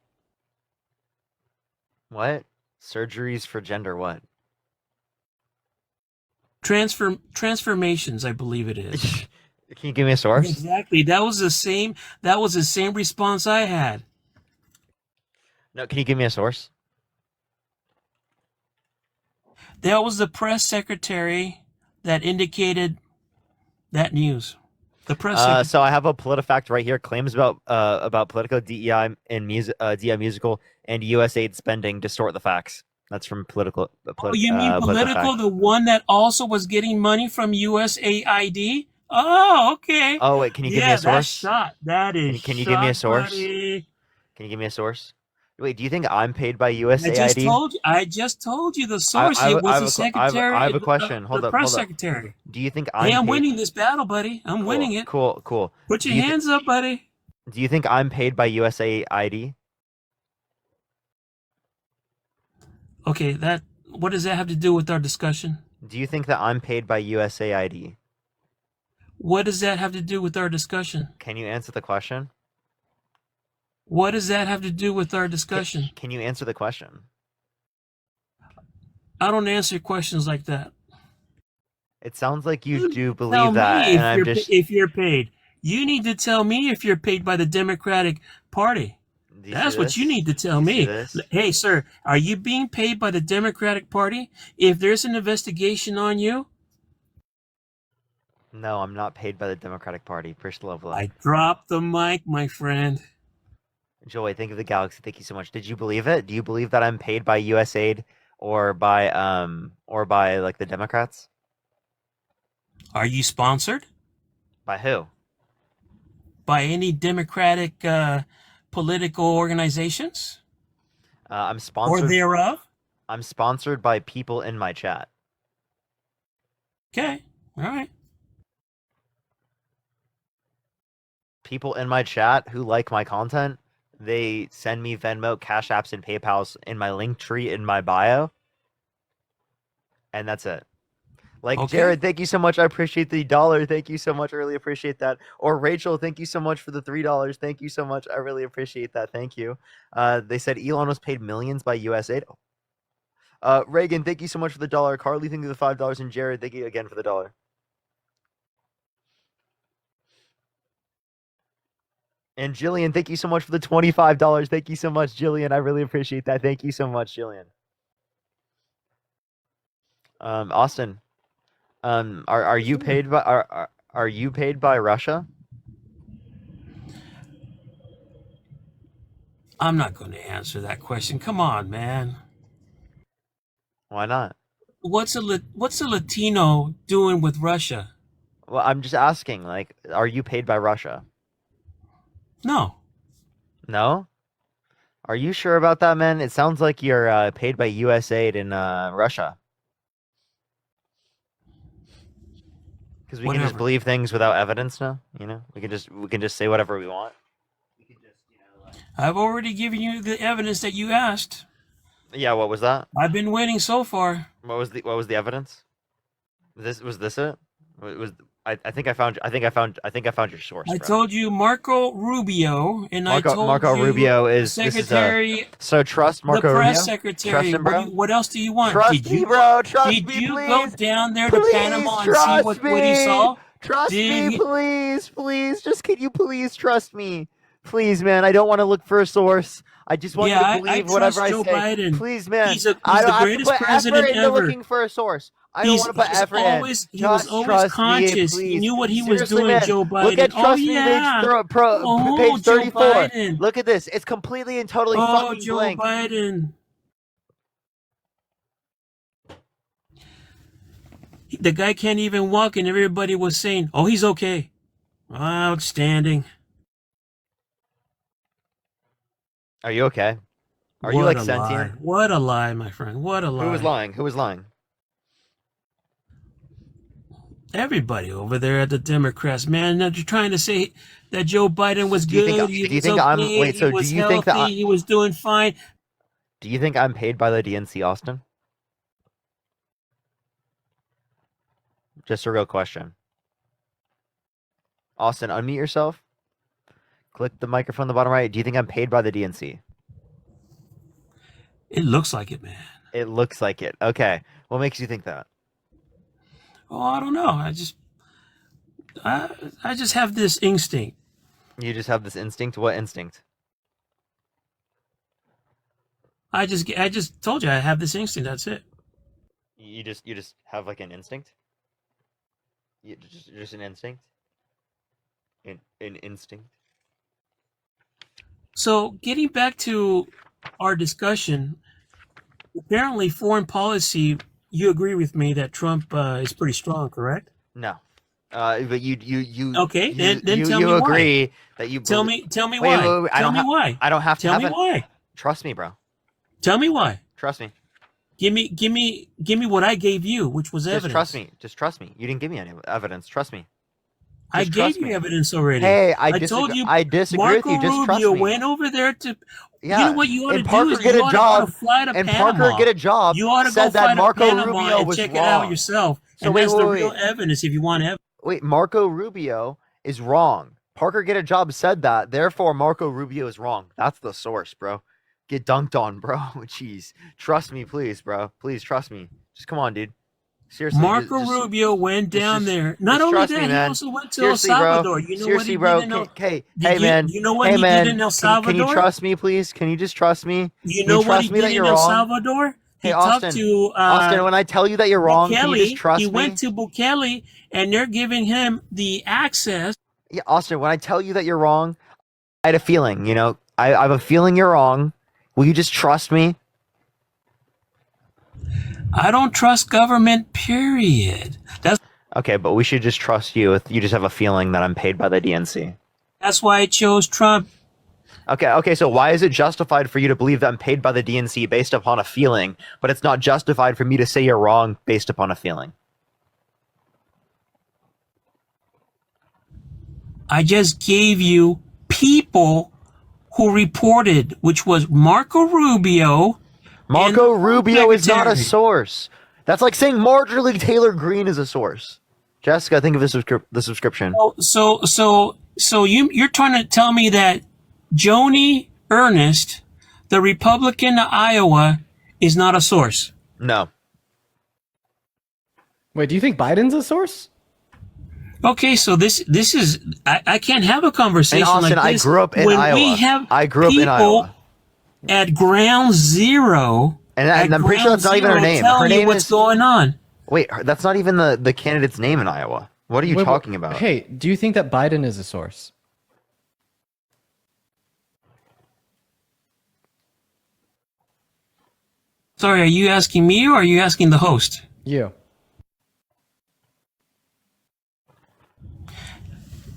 What? Surgeries for gender what? Transformations, I believe it is. Can you give me a source? Exactly. That was the same response I had. No, can you give me a source? That was the press secretary that indicated that news. The press. So I have a PolitiFact right here. Claims about Politico, DEI and DEI musical and USAID spending distort the facts. That's from Political. Oh, you mean Politico, the one that also was getting money from USAID? Oh, okay. Oh wait, can you give me a source? That's shot. That is. Can you give me a source? Buddy. Can you give me a source? Wait, do you think I'm paid by USAID? I just told you the source. It was the secretary. I have a question. Hold up. Press secretary. Do you think I'm winning this battle, buddy. I'm winning it. Cool. Put your hands up, buddy. Do you think I'm paid by USAID? Okay, what does that have to do with our discussion? Do you think that I'm paid by USAID? What does that have to do with our discussion? Can you answer the question? What does that have to do with our discussion? Can you answer the question? I don't answer questions like that. It sounds like you do believe that, and I'm just... If you're paid. You need to tell me if you're paid by the Democratic Party. That's what you need to tell me. Hey, sir, are you being paid by the Democratic Party? If there's an investigation on you? No, I'm not paid by the Democratic Party. Push the level up. I dropped the mic, my friend. Joy, think of the galaxy. Thank you so much. Did you believe it? Do you believe that I'm paid by USAID or by like the Democrats? Are you sponsored By who? by any Democratic political organizations I'm or sponsored. thereof? I'm sponsored by people in my chat. Okay, all right. People in my chat who like my content, they send me Venmo, Cash Apps, and PayPals in my link tree in my bio. And that's it. Like, Okay. Jared, thank you so much. I appreciate the $1. Thank you so much. I really appreciate that. Or Rachel, thank you so much for the $3. Thank you so much. I really appreciate that. Thank you. They said Elon was paid millions by USAID. Reagan, thank you so much for the $1. Carly, thank you for the $5. And Jared, thank you again for the $1. And Jillian, thank you so much for the $25. Thank you so much, Jillian. I really appreciate that. Thank you so much, Jillian. Austin, are you paid by are you paid by Russia? I'm not going to answer that question. Come on, man. Why not? What's a Latino doing with Russia? Well, I'm just asking. Like, are you paid by Russia? No. No? Are you sure about that, man? It sounds like you're paid by USAID in Russia. Because we can just Whatever. believe things without evidence now. You know, we can just say whatever we want. I've already given you the evidence that you asked. Yeah, what was that? I've been waiting so far. What was the evidence? Was this it? I think I found your source. I bro. told you Marco Rubio, and I told Marco you Rubio is Secretary, so trust Marco the press Rubio. secretary. Trust him, bro. What else do you want? Trust me, bro. Trust me, Did you please. go down there to Please Panama and see trust what me. he saw? Trust Did me, he- please. Just can you please trust me? Please, man. I don't want to look for a source. I just want you to believe whatever I Joe say. Biden. Please, man. He's the I don't have greatest to put president effort into ever. looking for a source. I don't want to put effort He in. was Just always trust conscious. Me, He please. knew what he was Seriously, doing, man. Joe Biden. Look at Oh, Trust Me, yeah. page Joe 34. Biden. Look at this. It's completely and totally Oh, fucking Joe blank. Biden. The guy can't even walk, and everybody was saying, "Oh, he's okay." Outstanding. Are you okay? Are you What like a sentient? lie. What a lie, my friend. What a lie. Who was lying? Who was lying? Everybody over there at the Democrats, man. Now you're trying to say that Joe Biden was Do you good. think- He do you was think okay, I'm- wait, he so do was you think that healthy, he was doing fine. Do you think I'm paid by the DNC, Austin? Just a real question. Austin, unmute yourself. Click the microphone on the bottom right. Do you think I'm paid by the DNC? It looks like it, man. It looks like it. Okay. What makes you think that? Oh, I don't know. I just have this instinct. You just have this instinct? What instinct? I just told you I have this instinct. That's it. You just have like an instinct? Just an instinct? An instinct? So getting back to our discussion, apparently foreign policy, you agree with me that Trump is pretty strong, correct? No. But you Okay, then tell you me agree why. that you Tell belie- me Wait, why. wait, Tell me why. I don't have to Tell have me an- why. Trust me, bro. Tell me why. Trust me. Give me what I gave you, which was evidence. Just trust me. Just trust me. You didn't give me any evidence. Trust me. I Just gave trust you me. evidence already. Hey, told you. I disagree with you. Just trust Rubio me. went over there to. Yeah. You know what you ought to And do Parker is get you a ought job. to fly to And Panama. Parker get a job. You ought to said go fly that to Marco Panama Rubio and was check wrong. it out yourself. So And wait, that's wait, the wait. real evidence if you want evidence. Wait, Marco Rubio is wrong. Parker get a job said that. Therefore, Marco Rubio is wrong. That's the source, bro. Get dunked on, bro. Jeez. Trust me, please, bro. Please trust me. Just come on, dude. Seriously. Marco just- Rubio went down there. Not just only trust that, me, he man. also went to Seriously, El bro. Salvador. You know Seriously, what bro. he did in El Hey, man. You know what hey, he man. did in El Can Salvador? you trust me, please? Can you just trust me? You Can know you what he trust me that did in you're El wrong? Salvador? He Hey, talked Austin. to Austin, when I tell you that you're wrong, can you just trust he me? went to Bukele, and they're giving him the access. Yeah, Austin, when I tell you that you're wrong, I had a feeling, you know, I have a feeling you're wrong. Will you just trust me? I don't trust government, period. Okay, but we should just trust you if you just have a feeling that I'm paid by the DNC. That's why I chose Trump. Okay, so why is it justified for you to believe that I'm paid by the DNC based upon a feeling, but it's not justified for me to say you're wrong based upon a feeling? I just gave you people who reported, which was Marco Rubio. Marco Rubio is not a source. That's like saying Marjorie Taylor Greene is a source. Jessica, think of the subscription. So you're trying to tell me that Joni Ernest, the Republican of Iowa, is not a source? No. Wait, do you think Biden's a source? Okay, so this is I can't have a conversation and Austin, like this. I grew up in Iowa. We have I grew up in Iowa. At ground zero. And I'm pretty sure that's not even her name. Her name what's going on. Wait, that's not even the candidate's name in Iowa. What are you talking about? Hey, do you think that Biden is a source? Sorry, are you asking me or are you asking the host? You.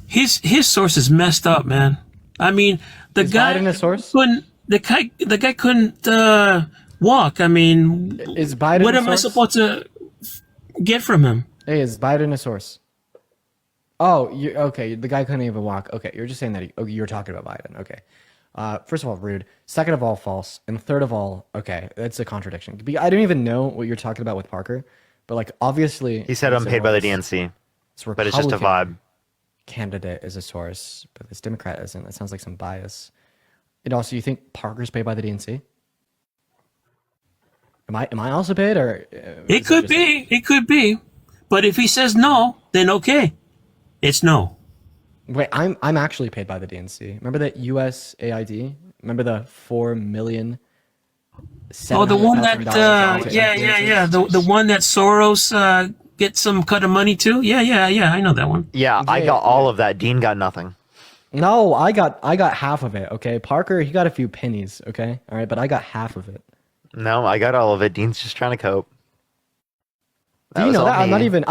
His source is messed up, man. I mean, is Biden a source? The guy couldn't walk. I mean, is Biden what a am I source? supposed to get from him? Hey, is Biden a source? Oh, okay. The guy couldn't even walk. Okay, you're just saying that you're talking about Biden. Okay. First of all, rude. Second of all, false. And third of all, okay, that's a contradiction. I don't even know what you're talking about with Parker, but like obviously he said I'm paid by the DNC, but it's just a vibe. Candidate is a source, but this Democrat isn't. That sounds like some bias. And also, you think Parker's paid by the DNC? Am I also paid, or it could be? It could be, but if he says no, then okay, it's no. Wait, I'm actually paid by the DNC. Remember that USAID? Remember the 4 million? Oh, the one that yeah. The one that Soros get some cut of money to? Yeah. I know that one. Yeah, I got all of that. Dean got nothing. No, I got half of it. Okay, Parker, he got a few pennies. Okay, all right, but I got half of it. No, I got all of it. Dean's just trying to cope. Do you know that? I'm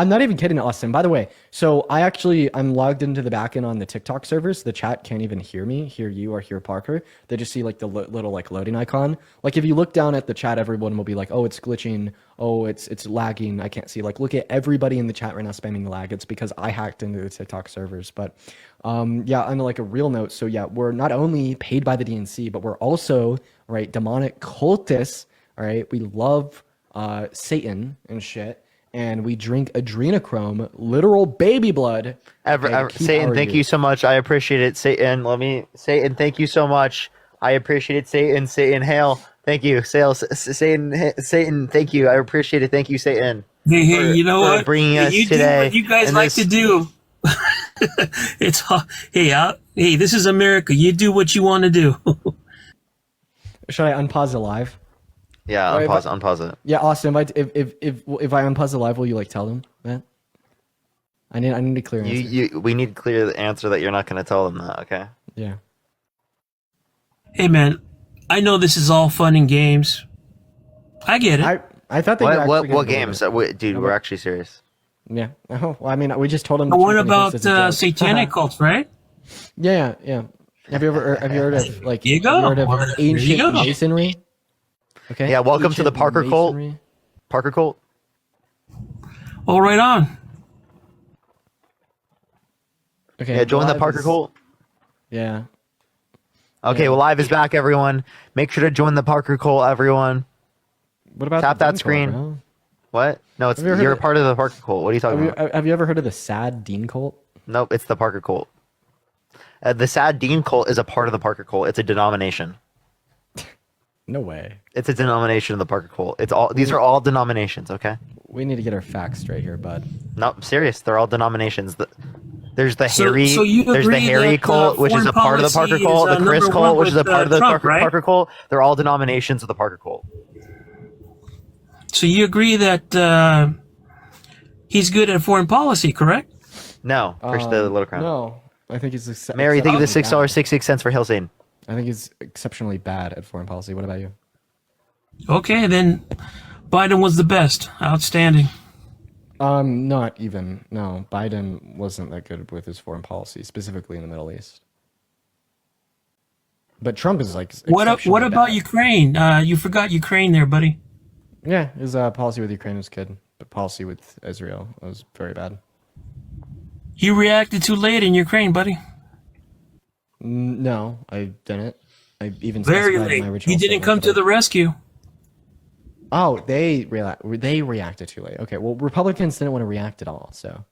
not even kidding, Austin. By the way, so I'm logged into the backend on the TikTok servers. The chat can't even hear you, or hear Parker. They just see like the little like loading icon. Like if you look down at the chat, everyone will be like, "Oh, it's glitching. Oh, it's lagging. I can't see." Like look at everybody in the chat right now spamming the lag. It's because I hacked into the TikTok servers. But yeah, on like a real note, so yeah, we're not only paid by the DNC, but we're also demonic cultists. All right, we love Satan and shit. And we drink adrenochrome, literal baby blood. Satan, thank you so much. I appreciate it. Satan, thank you so much. I appreciate it. Satan, hail. Thank you. Satan, thank you. I appreciate it. Thank you, Satan. Hey, you know what? Bringing us you today. Do what you guys like to do. It's hey, this is America. You do what you want to do. Should I unpause the live? Yeah, unpause it. Yeah, Austin, if I unpause the live, will you like tell them that? I need a clear answer. We need clear answer that you're not going to tell them that, okay? Yeah. Hey man, I know this is all fun and games. I get it. I thought they what games? Dude, we're actually serious. Yeah. Oh, well, I mean, we just told them. But what about satanic cults, right? Yeah. Have you heard of like? You go. Have you heard of ancient masonry? Okay. Yeah, welcome to the Parker cult. Parker cult. Oh, right on. Okay. Yeah, join the Parker cult. Yeah. Okay, well, live is back, everyone. Make sure to join the Parker cult, everyone. What about tap that screen? Cult, what? No, you're a part of the Parker cult. What are you talking about? Have you ever heard of the Sad Dean cult? Nope, it's the Parker cult. The Sad Dean cult is a part of the Parker cult. It's a denomination. No way. It's a denomination of the Parker cult. These are all denominations, okay? We need to get our facts straight here, bud. No, I'm serious. They're all denominations. There's the Harry. So there's the Harry cult, which is a part of the Parker cult. The Chris cult, which is a part of the Parker cult. They're all denominations of the Parker cult. So you agree that he's good at foreign policy, correct? No, push the little crown. No, I think it's Mary. Think of the $6.66 for Hail Satan. I think he's exceptionally bad at foreign policy. What about you? Okay, then Biden was the best. Outstanding. Not even. No, Biden wasn't that good with his foreign policy, specifically in the Middle East. But Trump is like. What exceptionally about bad. Ukraine? You forgot Ukraine there, buddy. Yeah, his policy with Ukraine was good, but policy with Israel was very bad. You reacted too late in Ukraine, buddy. No, I didn't. I even Very specified in my late. original You didn't statement come that to the rescue. Oh, they reacted too late. Okay, well, Republicans didn't want to react at all, so.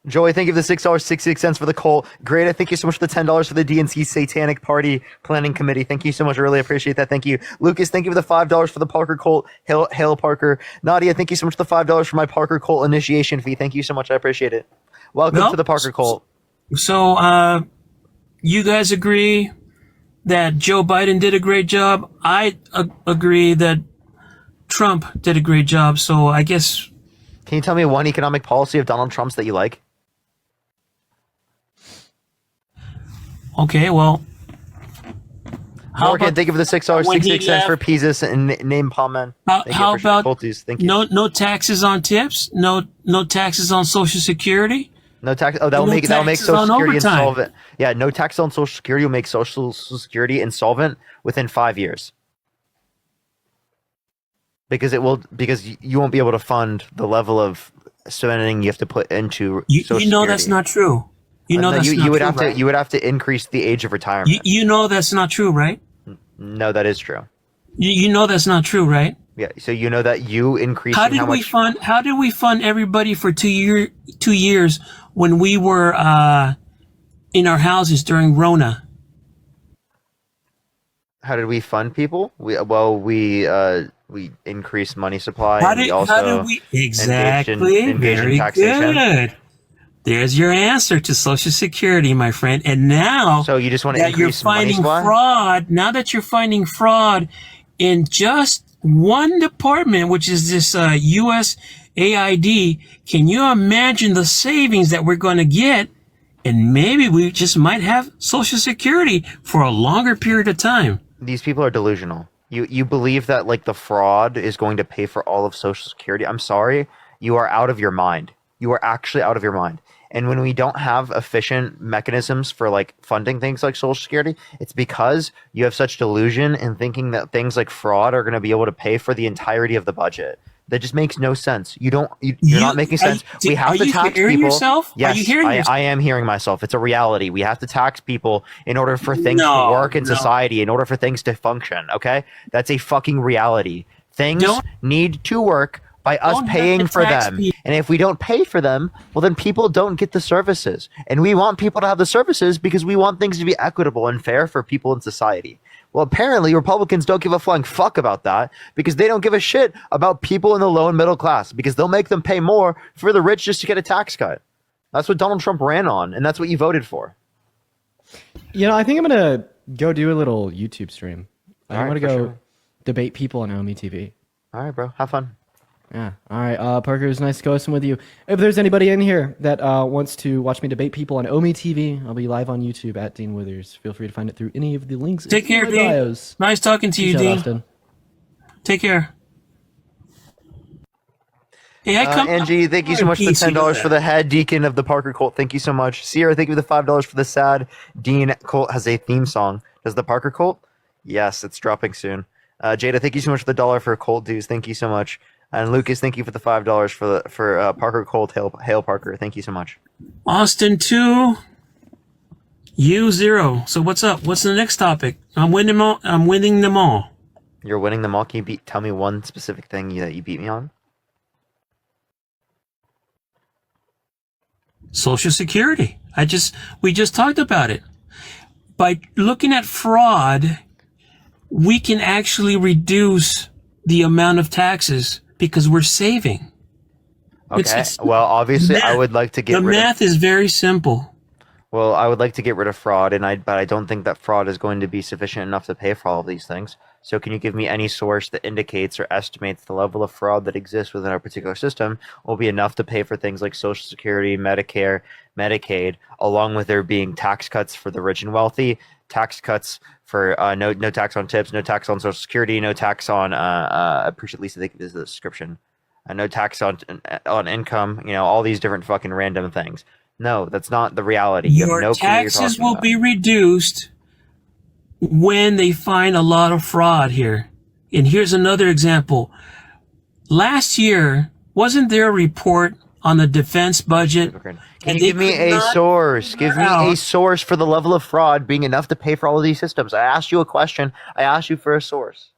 Joey, thank you for the $6.66 for the cult. Great, thank you so much for the $10 for the DNC Satanic Party Planning Committee. Thank you so much. I really appreciate that. Thank you. Lucas, thank you for the $5 for the Parker Cult. Hail Parker. Nadia, thank you so much for the $5 for my Parker Cult initiation fee. Thank you so much. I appreciate it. Welcome to the Parker Cult. So, you guys agree that Joe Biden did a great job? I agree that Trump did a great job. So I guess. Can you tell me one economic policy of Donald Trump's that you like? Okay, well. Morgan, thank you for the $6.66 for Pizzas and name Palmen. How about thank you. No taxes on tips? No taxes on Social Security? No tax. Oh, that'll make Social Security insolvent. Yeah, no tax on Social Security will make Social Security insolvent within 5 years. Because you won't be able to fund the level of spending you have to put into Social you know Security. That's not true. You know that's not you would true, have right? to you would have to increase the age of retirement. You know that's not true, right? No, that is true. You know that's not true, right? Yeah. So you know that you increase. How did we fund everybody for 2 years when we were in our houses during Rona? How did we fund people? We increased money supply. How and did we exactly engaged in very taxation. Good. There's your answer to Social Security, my friend. And now, so you just want to increase finding money supply? Fraud. Now that you're finding fraud in just one department, which is this USAID, can you imagine the savings that we're going to get? And maybe we just might have Social Security for a longer period of time. These people are delusional. You believe that like the fraud is going to pay for all of Social Security. I'm sorry, you are out of your mind. You are actually out of your mind. And when we don't have efficient mechanisms for like funding things like Social Security, it's because you have such delusion in thinking that things like fraud are going to be able to pay for the entirety of the budget. That just makes no sense. You're not making sense. We have to tax people. Yourself? Yes, are you hearing yourself? I am hearing myself. It's a reality. We have to tax people in order for things to work in society, in order for things to function. Okay, that's a fucking reality. Things need to work by us paying for them. And if we don't pay for them, well, then people don't get the services. And we want people to have the services because we want things to be equitable and fair for people in society. Well, apparently Republicans don't give a flying fuck about that because they don't give a shit about people in the low and middle class because they'll make them pay more for the rich just to get a tax cut. That's what Donald Trump ran on, and that's what you voted for. You know, I think I'm going to go do a little YouTube stream. I'm going to go debate people on Omi TV. All right, bro. Have fun. Yeah. All right. Parker, it was nice ghosting with you. If there's anybody in here that wants to watch me debate people on Omi TV, I'll be live on YouTube at Dean Withers. Feel free to find it through any of the links. Take care, Dean. Bios. Nice talking to you, Dean. Austin. Take care. Hey, Angie, thank you so much for the $10 for the head deacon of the Parker Cult. Thank you so much. Sierra, thank you for the $5 for the sad Dean Cult has a theme song. Does the Parker Cult? Yes, it's dropping soon. Jada, thank you so much for the $1 for Cult dues. Thank you so much. And Lucas, thank you for the $5 for Parker Cult. Hail Parker. Thank you so much. Austin 2, you 0. So what's up? What's the next topic? I'm winning them all. You're winning them all. Can you tell me one specific thing that you beat me on? Social Security. We just talked about it. By looking at fraud, we can actually reduce the amount of taxes because we're saving. Okay. Well, obviously, I would like to get rid of... The math is very simple. Well, I would like to get rid of fraud, but I don't think that fraud is going to be sufficient enough to pay for all of these things. So can you give me any source that indicates or estimates the level of fraud that exists within our particular system will be enough to pay for things like Social Security, Medicare, Medicaid, along with there being tax cuts for the rich and wealthy, tax cuts for no tax on tips, no tax on Social Security, no tax on I appreciate Lisa, I think this is the description, no tax on income, all these different fucking random things. No, that's not the reality. You Your have no clue what you're taxes talking will about. be reduced when they find a lot of fraud here. And here's another example. Last year, wasn't there a report on the defense budget? Can you give me a source? Give me a source for the level of fraud being enough to pay for all of these systems. I asked you a question. I asked you for a source.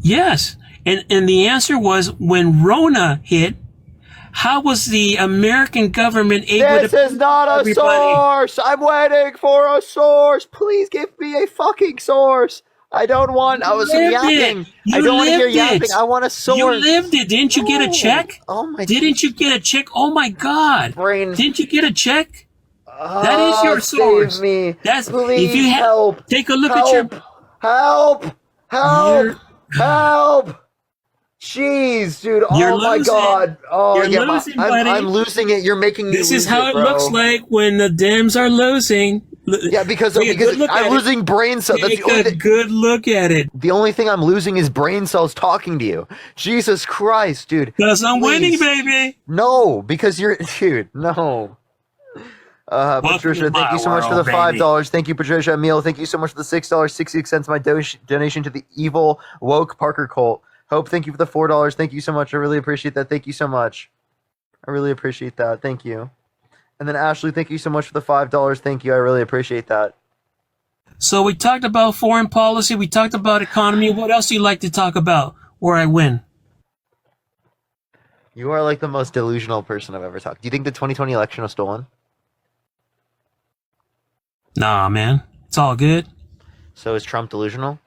Yes. And the answer was when Rona hit, how was the American government able to... This is not a source! I'm waiting for a source! Please give me a fucking source! I don't want... I was yapping. I don't want to hear yapping. I want a source. You lived it. Didn't you get a check? Oh my... Didn't you get a check? Oh my God. Brain. Didn't you get a check? That is your source. Save me. That's... Please if you help. Take a look at your... Help! Help! Help! Jeez, dude. Oh my God. Oh, You're yeah, losing, buddy. I'm losing it. You're making me This lose is how it looks like when the Dems are losing. Yeah, because Take a good look I'm at it. losing brain cells. That's Take the only a good look at it. The only thing I'm losing is brain cells talking to you. Jesus Christ, dude. Because I'm winning, Please. baby. No, because you're... Dude, no. Patricia, thank you so much for the $5. Thank you, Patricia. Emil, thank you so much for the $6. 66 cents my donation to the evil woke Parker cult. Hope, thank you for the $4. Thank you so much. I really appreciate that. Thank you so much. I really appreciate that. Thank you. And then Ashley, thank you so much for the $5. Thank you. I really appreciate that. So we talked about foreign policy. We talked about economy. What else do you like to talk about where I win? You are like the most delusional person I've ever talked. Do you think the 2020 election was stolen? Nah, man. It's all good. So is Trump delusional?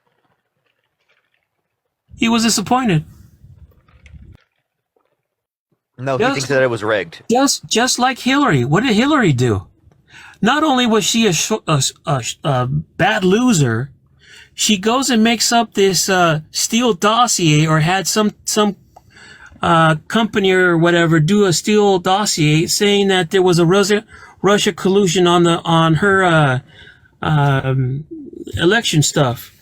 He was disappointed. No, he thinks that it was rigged. Just like Hillary. What did Hillary do? Not only was she a bad loser, she goes and makes up this Steele dossier, or had some company or whatever do a Steele dossier saying that there was a Russia collusion on her election stuff.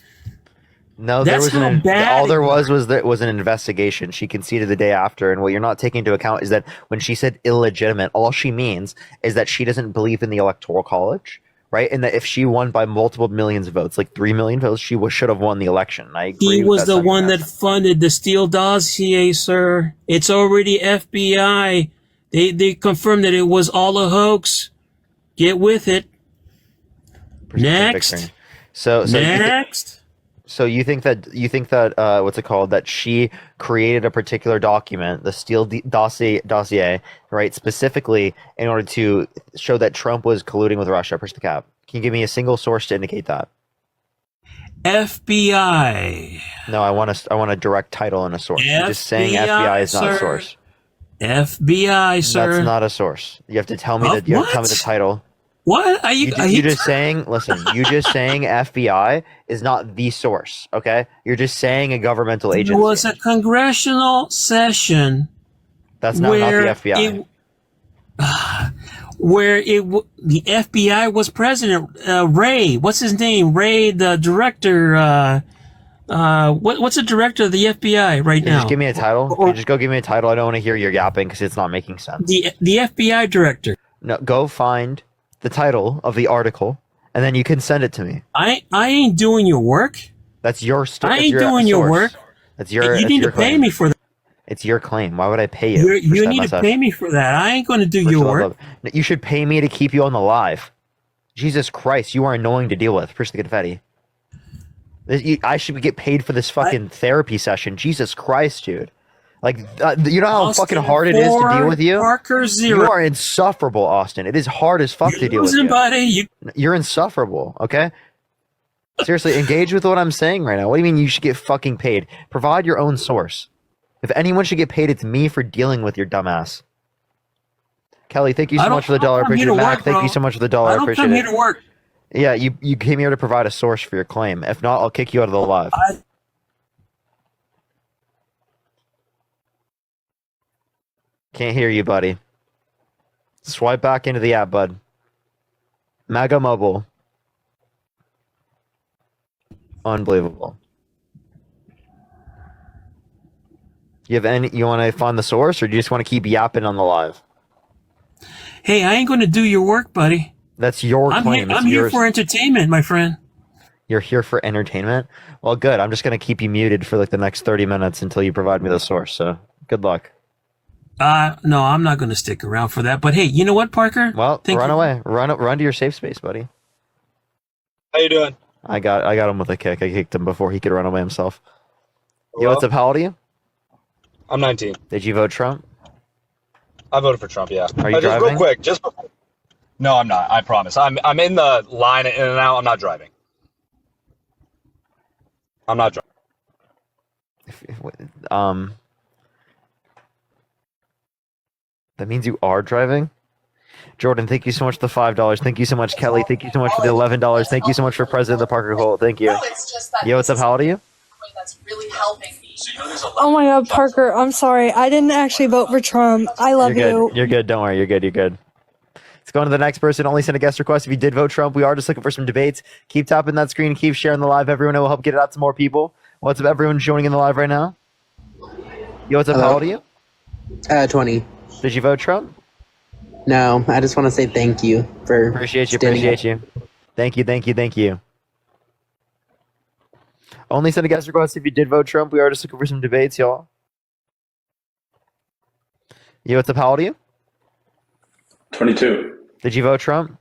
No, That's there was how bad all there it was an investigation. She conceded the day after, and what you're not taking into account is that when she said illegitimate, all she means is that she doesn't believe in the Electoral College, right? And that if she won by multiple millions of votes, like 3 million votes, she should have won the election. I agree. He with was that the one sentiment. that funded the Steele dossier, sir. It's already FBI. They confirmed that it was all a hoax. Get with it. Next. So Next. So you think that what's it called, that she created a particular document, the Steele dossier, right, specifically in order to show that Trump was colluding with Russia? Push the cap. Can you give me a single source to indicate that? FBI. No, I want a direct title and a source. You're just saying FBI is not a source. FBI, sir. That's not a source. You have to tell me you have to tell me the title. What are you? You just saying? Listen, you just saying FBI is not the source. Okay, you're just saying a governmental agency. It was a congressional session. That's not the FBI. The FBI was president. Ray, what's his name? Ray, the director. What's the director of the FBI right now? Just give me a title. Can you just go give me a title. I don't want to hear your yapping because it's not making sense. The FBI director. No, go find the title of the article, and then you can send it to me. I ain't doing your work. That's your story. I ain't doing your work. That's your. You need to pay me for that. It's your claim. Why would I pay you? You need to pay me for that. I ain't going to do your work. You should pay me to keep you on the live. Jesus Christ, you are annoying to deal with. Push the confetti. I should get paid for this fucking therapy session. Jesus Christ, dude. Like, you know how Austin fucking hard it is to deal with you? Parker 0. You are insufferable, Austin. It is hard as fuck to deal with you. Buddy. You're insufferable, okay? Seriously, engage with what I'm saying right now. What do you mean you should get fucking paid? Provide your own source. If anyone should get paid, it's me for dealing with your dumbass. Kelly, thank you so much for the dollar. I appreciate it. Mac, thank you so much for the dollar. I appreciate it. I don't come here to work. Yeah, you came here to provide a source for your claim. If not, I'll kick you out of the live. Can't hear you, buddy. Swipe back into the app, bud. MAGA Mobile. Unbelievable. You want to find the source, or do you just want to keep yapping on the live? Hey, I ain't going to do your work, buddy. That's your claim. I'm here for entertainment, my friend. You're here for entertainment? Well, good. I'm just going to keep you muted for like the next 30 minutes until you provide me the source. So good luck. No, I'm not going to stick around for that. But hey, you know what, Parker? Well, run away. Run to your safe space, buddy. How you doing? I got him with a kick. I kicked him before he could run away himself. Hello? Yo, what's up? How old are you? I'm 19. Did you vote Trump? I voted for Trump, yeah. Are you just driving? real quick, No, I'm not. I promise. I'm in the line in and out. I'm not driving. I'm not driving. That means you are driving? Jordan, thank you so much for the $5. Thank you so much, Kelly. Thank you so much for the $11. Thank you so much for President of the Parker Cult. Thank you. Yo, what's up? How old are you? That's really helping me. Oh my God, Parker, I'm sorry. I didn't actually vote for Trump. I love you. You're good. Don't worry. You're good. Let's go on to the next person. Only send a guest request if you did vote Trump. We are just looking for some debates. Keep tapping that screen. Keep sharing the live. Everyone, it will help get it out to more people. What's up, everyone joining in the live right now? Yo, what's up? How old are you? 20. Did you vote Trump? No, I just want to say thank you for Appreciate you. Thank you. Only send a guest request if you did vote Trump. We are just looking for some debates, y'all. Yo, what's up? How old are you? 22. Did you vote Trump?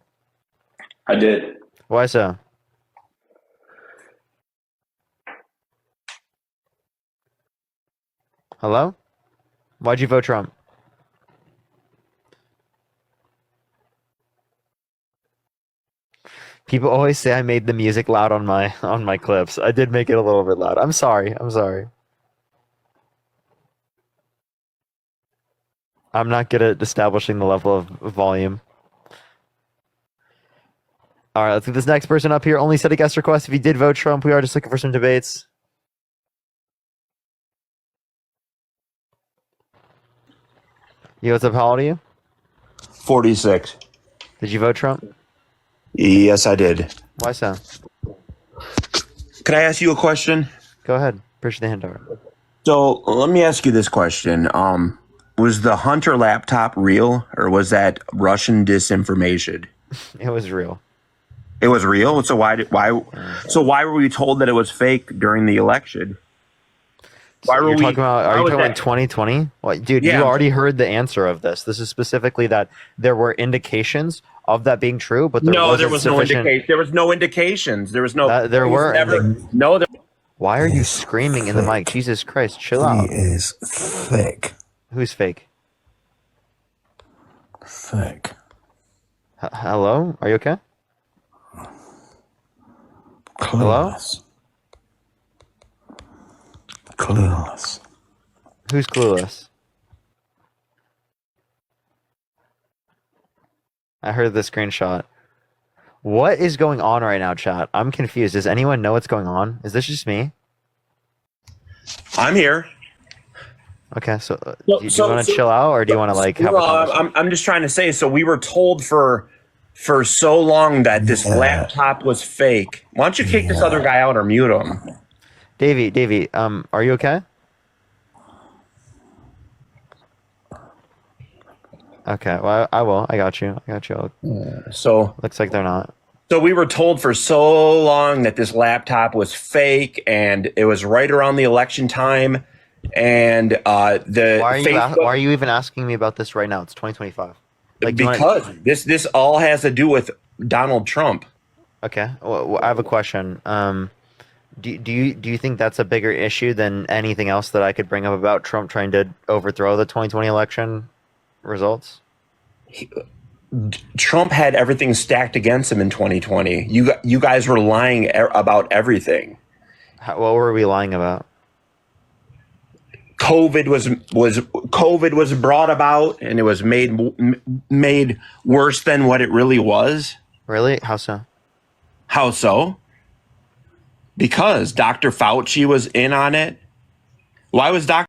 I did. Why so? Hello? Why'd you vote Trump? People always say I made the music loud on my clips. I did make it a little bit loud. I'm sorry. I'm not good at establishing the level of volume. All right, let's get this next person up here. Only set a guest request if you did vote Trump. We are just looking for some debates. Yo, what's up? How old are you? 46. Did you vote Trump? Yes, I did. Why so? Can I ask you a question? Go ahead. Appreciate the handover. So let me ask you this question. Was the Hunter laptop real, or was that Russian disinformation? It was real. It was real? So why were we told that it was fake during the election? Why were You're we talking about, are you talking that- about 2020? What, dude, Yeah. you already heard the answer of this. This is specifically that there were indications of that being true, but there was no sufficient... indication. There was no indications. There was no. There were. No. Why are you screaming in the mic? Jesus Christ, chill out. He is fake. Who's fake? Fake. Hello? Are you okay? Clueless. Clueless. Who's clueless? I heard the screenshot. What is going on right now, chat? I'm confused. Does anyone know what's going on? Is this just me? I'm here. Okay, so do you want to chill out, or do you want to like have a conversation? I'm just trying to say. So we were told for so long that this laptop was fake. Why don't you kick this other guy out or mute him? Davey, are you okay? Okay, well, I will. I got you. So looks like they're not. So we were told for so long that this laptop was fake, and it was right around the election time. And the why are you even asking me about this right now? It's 2025. Like, because this all has to do with Donald Trump. Okay, well, I have a question. Do you think that's a bigger issue than anything else that I could bring up about Trump trying to overthrow the 2020 election results? Trump had everything stacked against him in 2020. You guys were lying about everything. What were we lying about? COVID was brought about and it was made worse than what it really was. Really? How so? How so? Because Dr. Fauci was in on it. Why was Dr.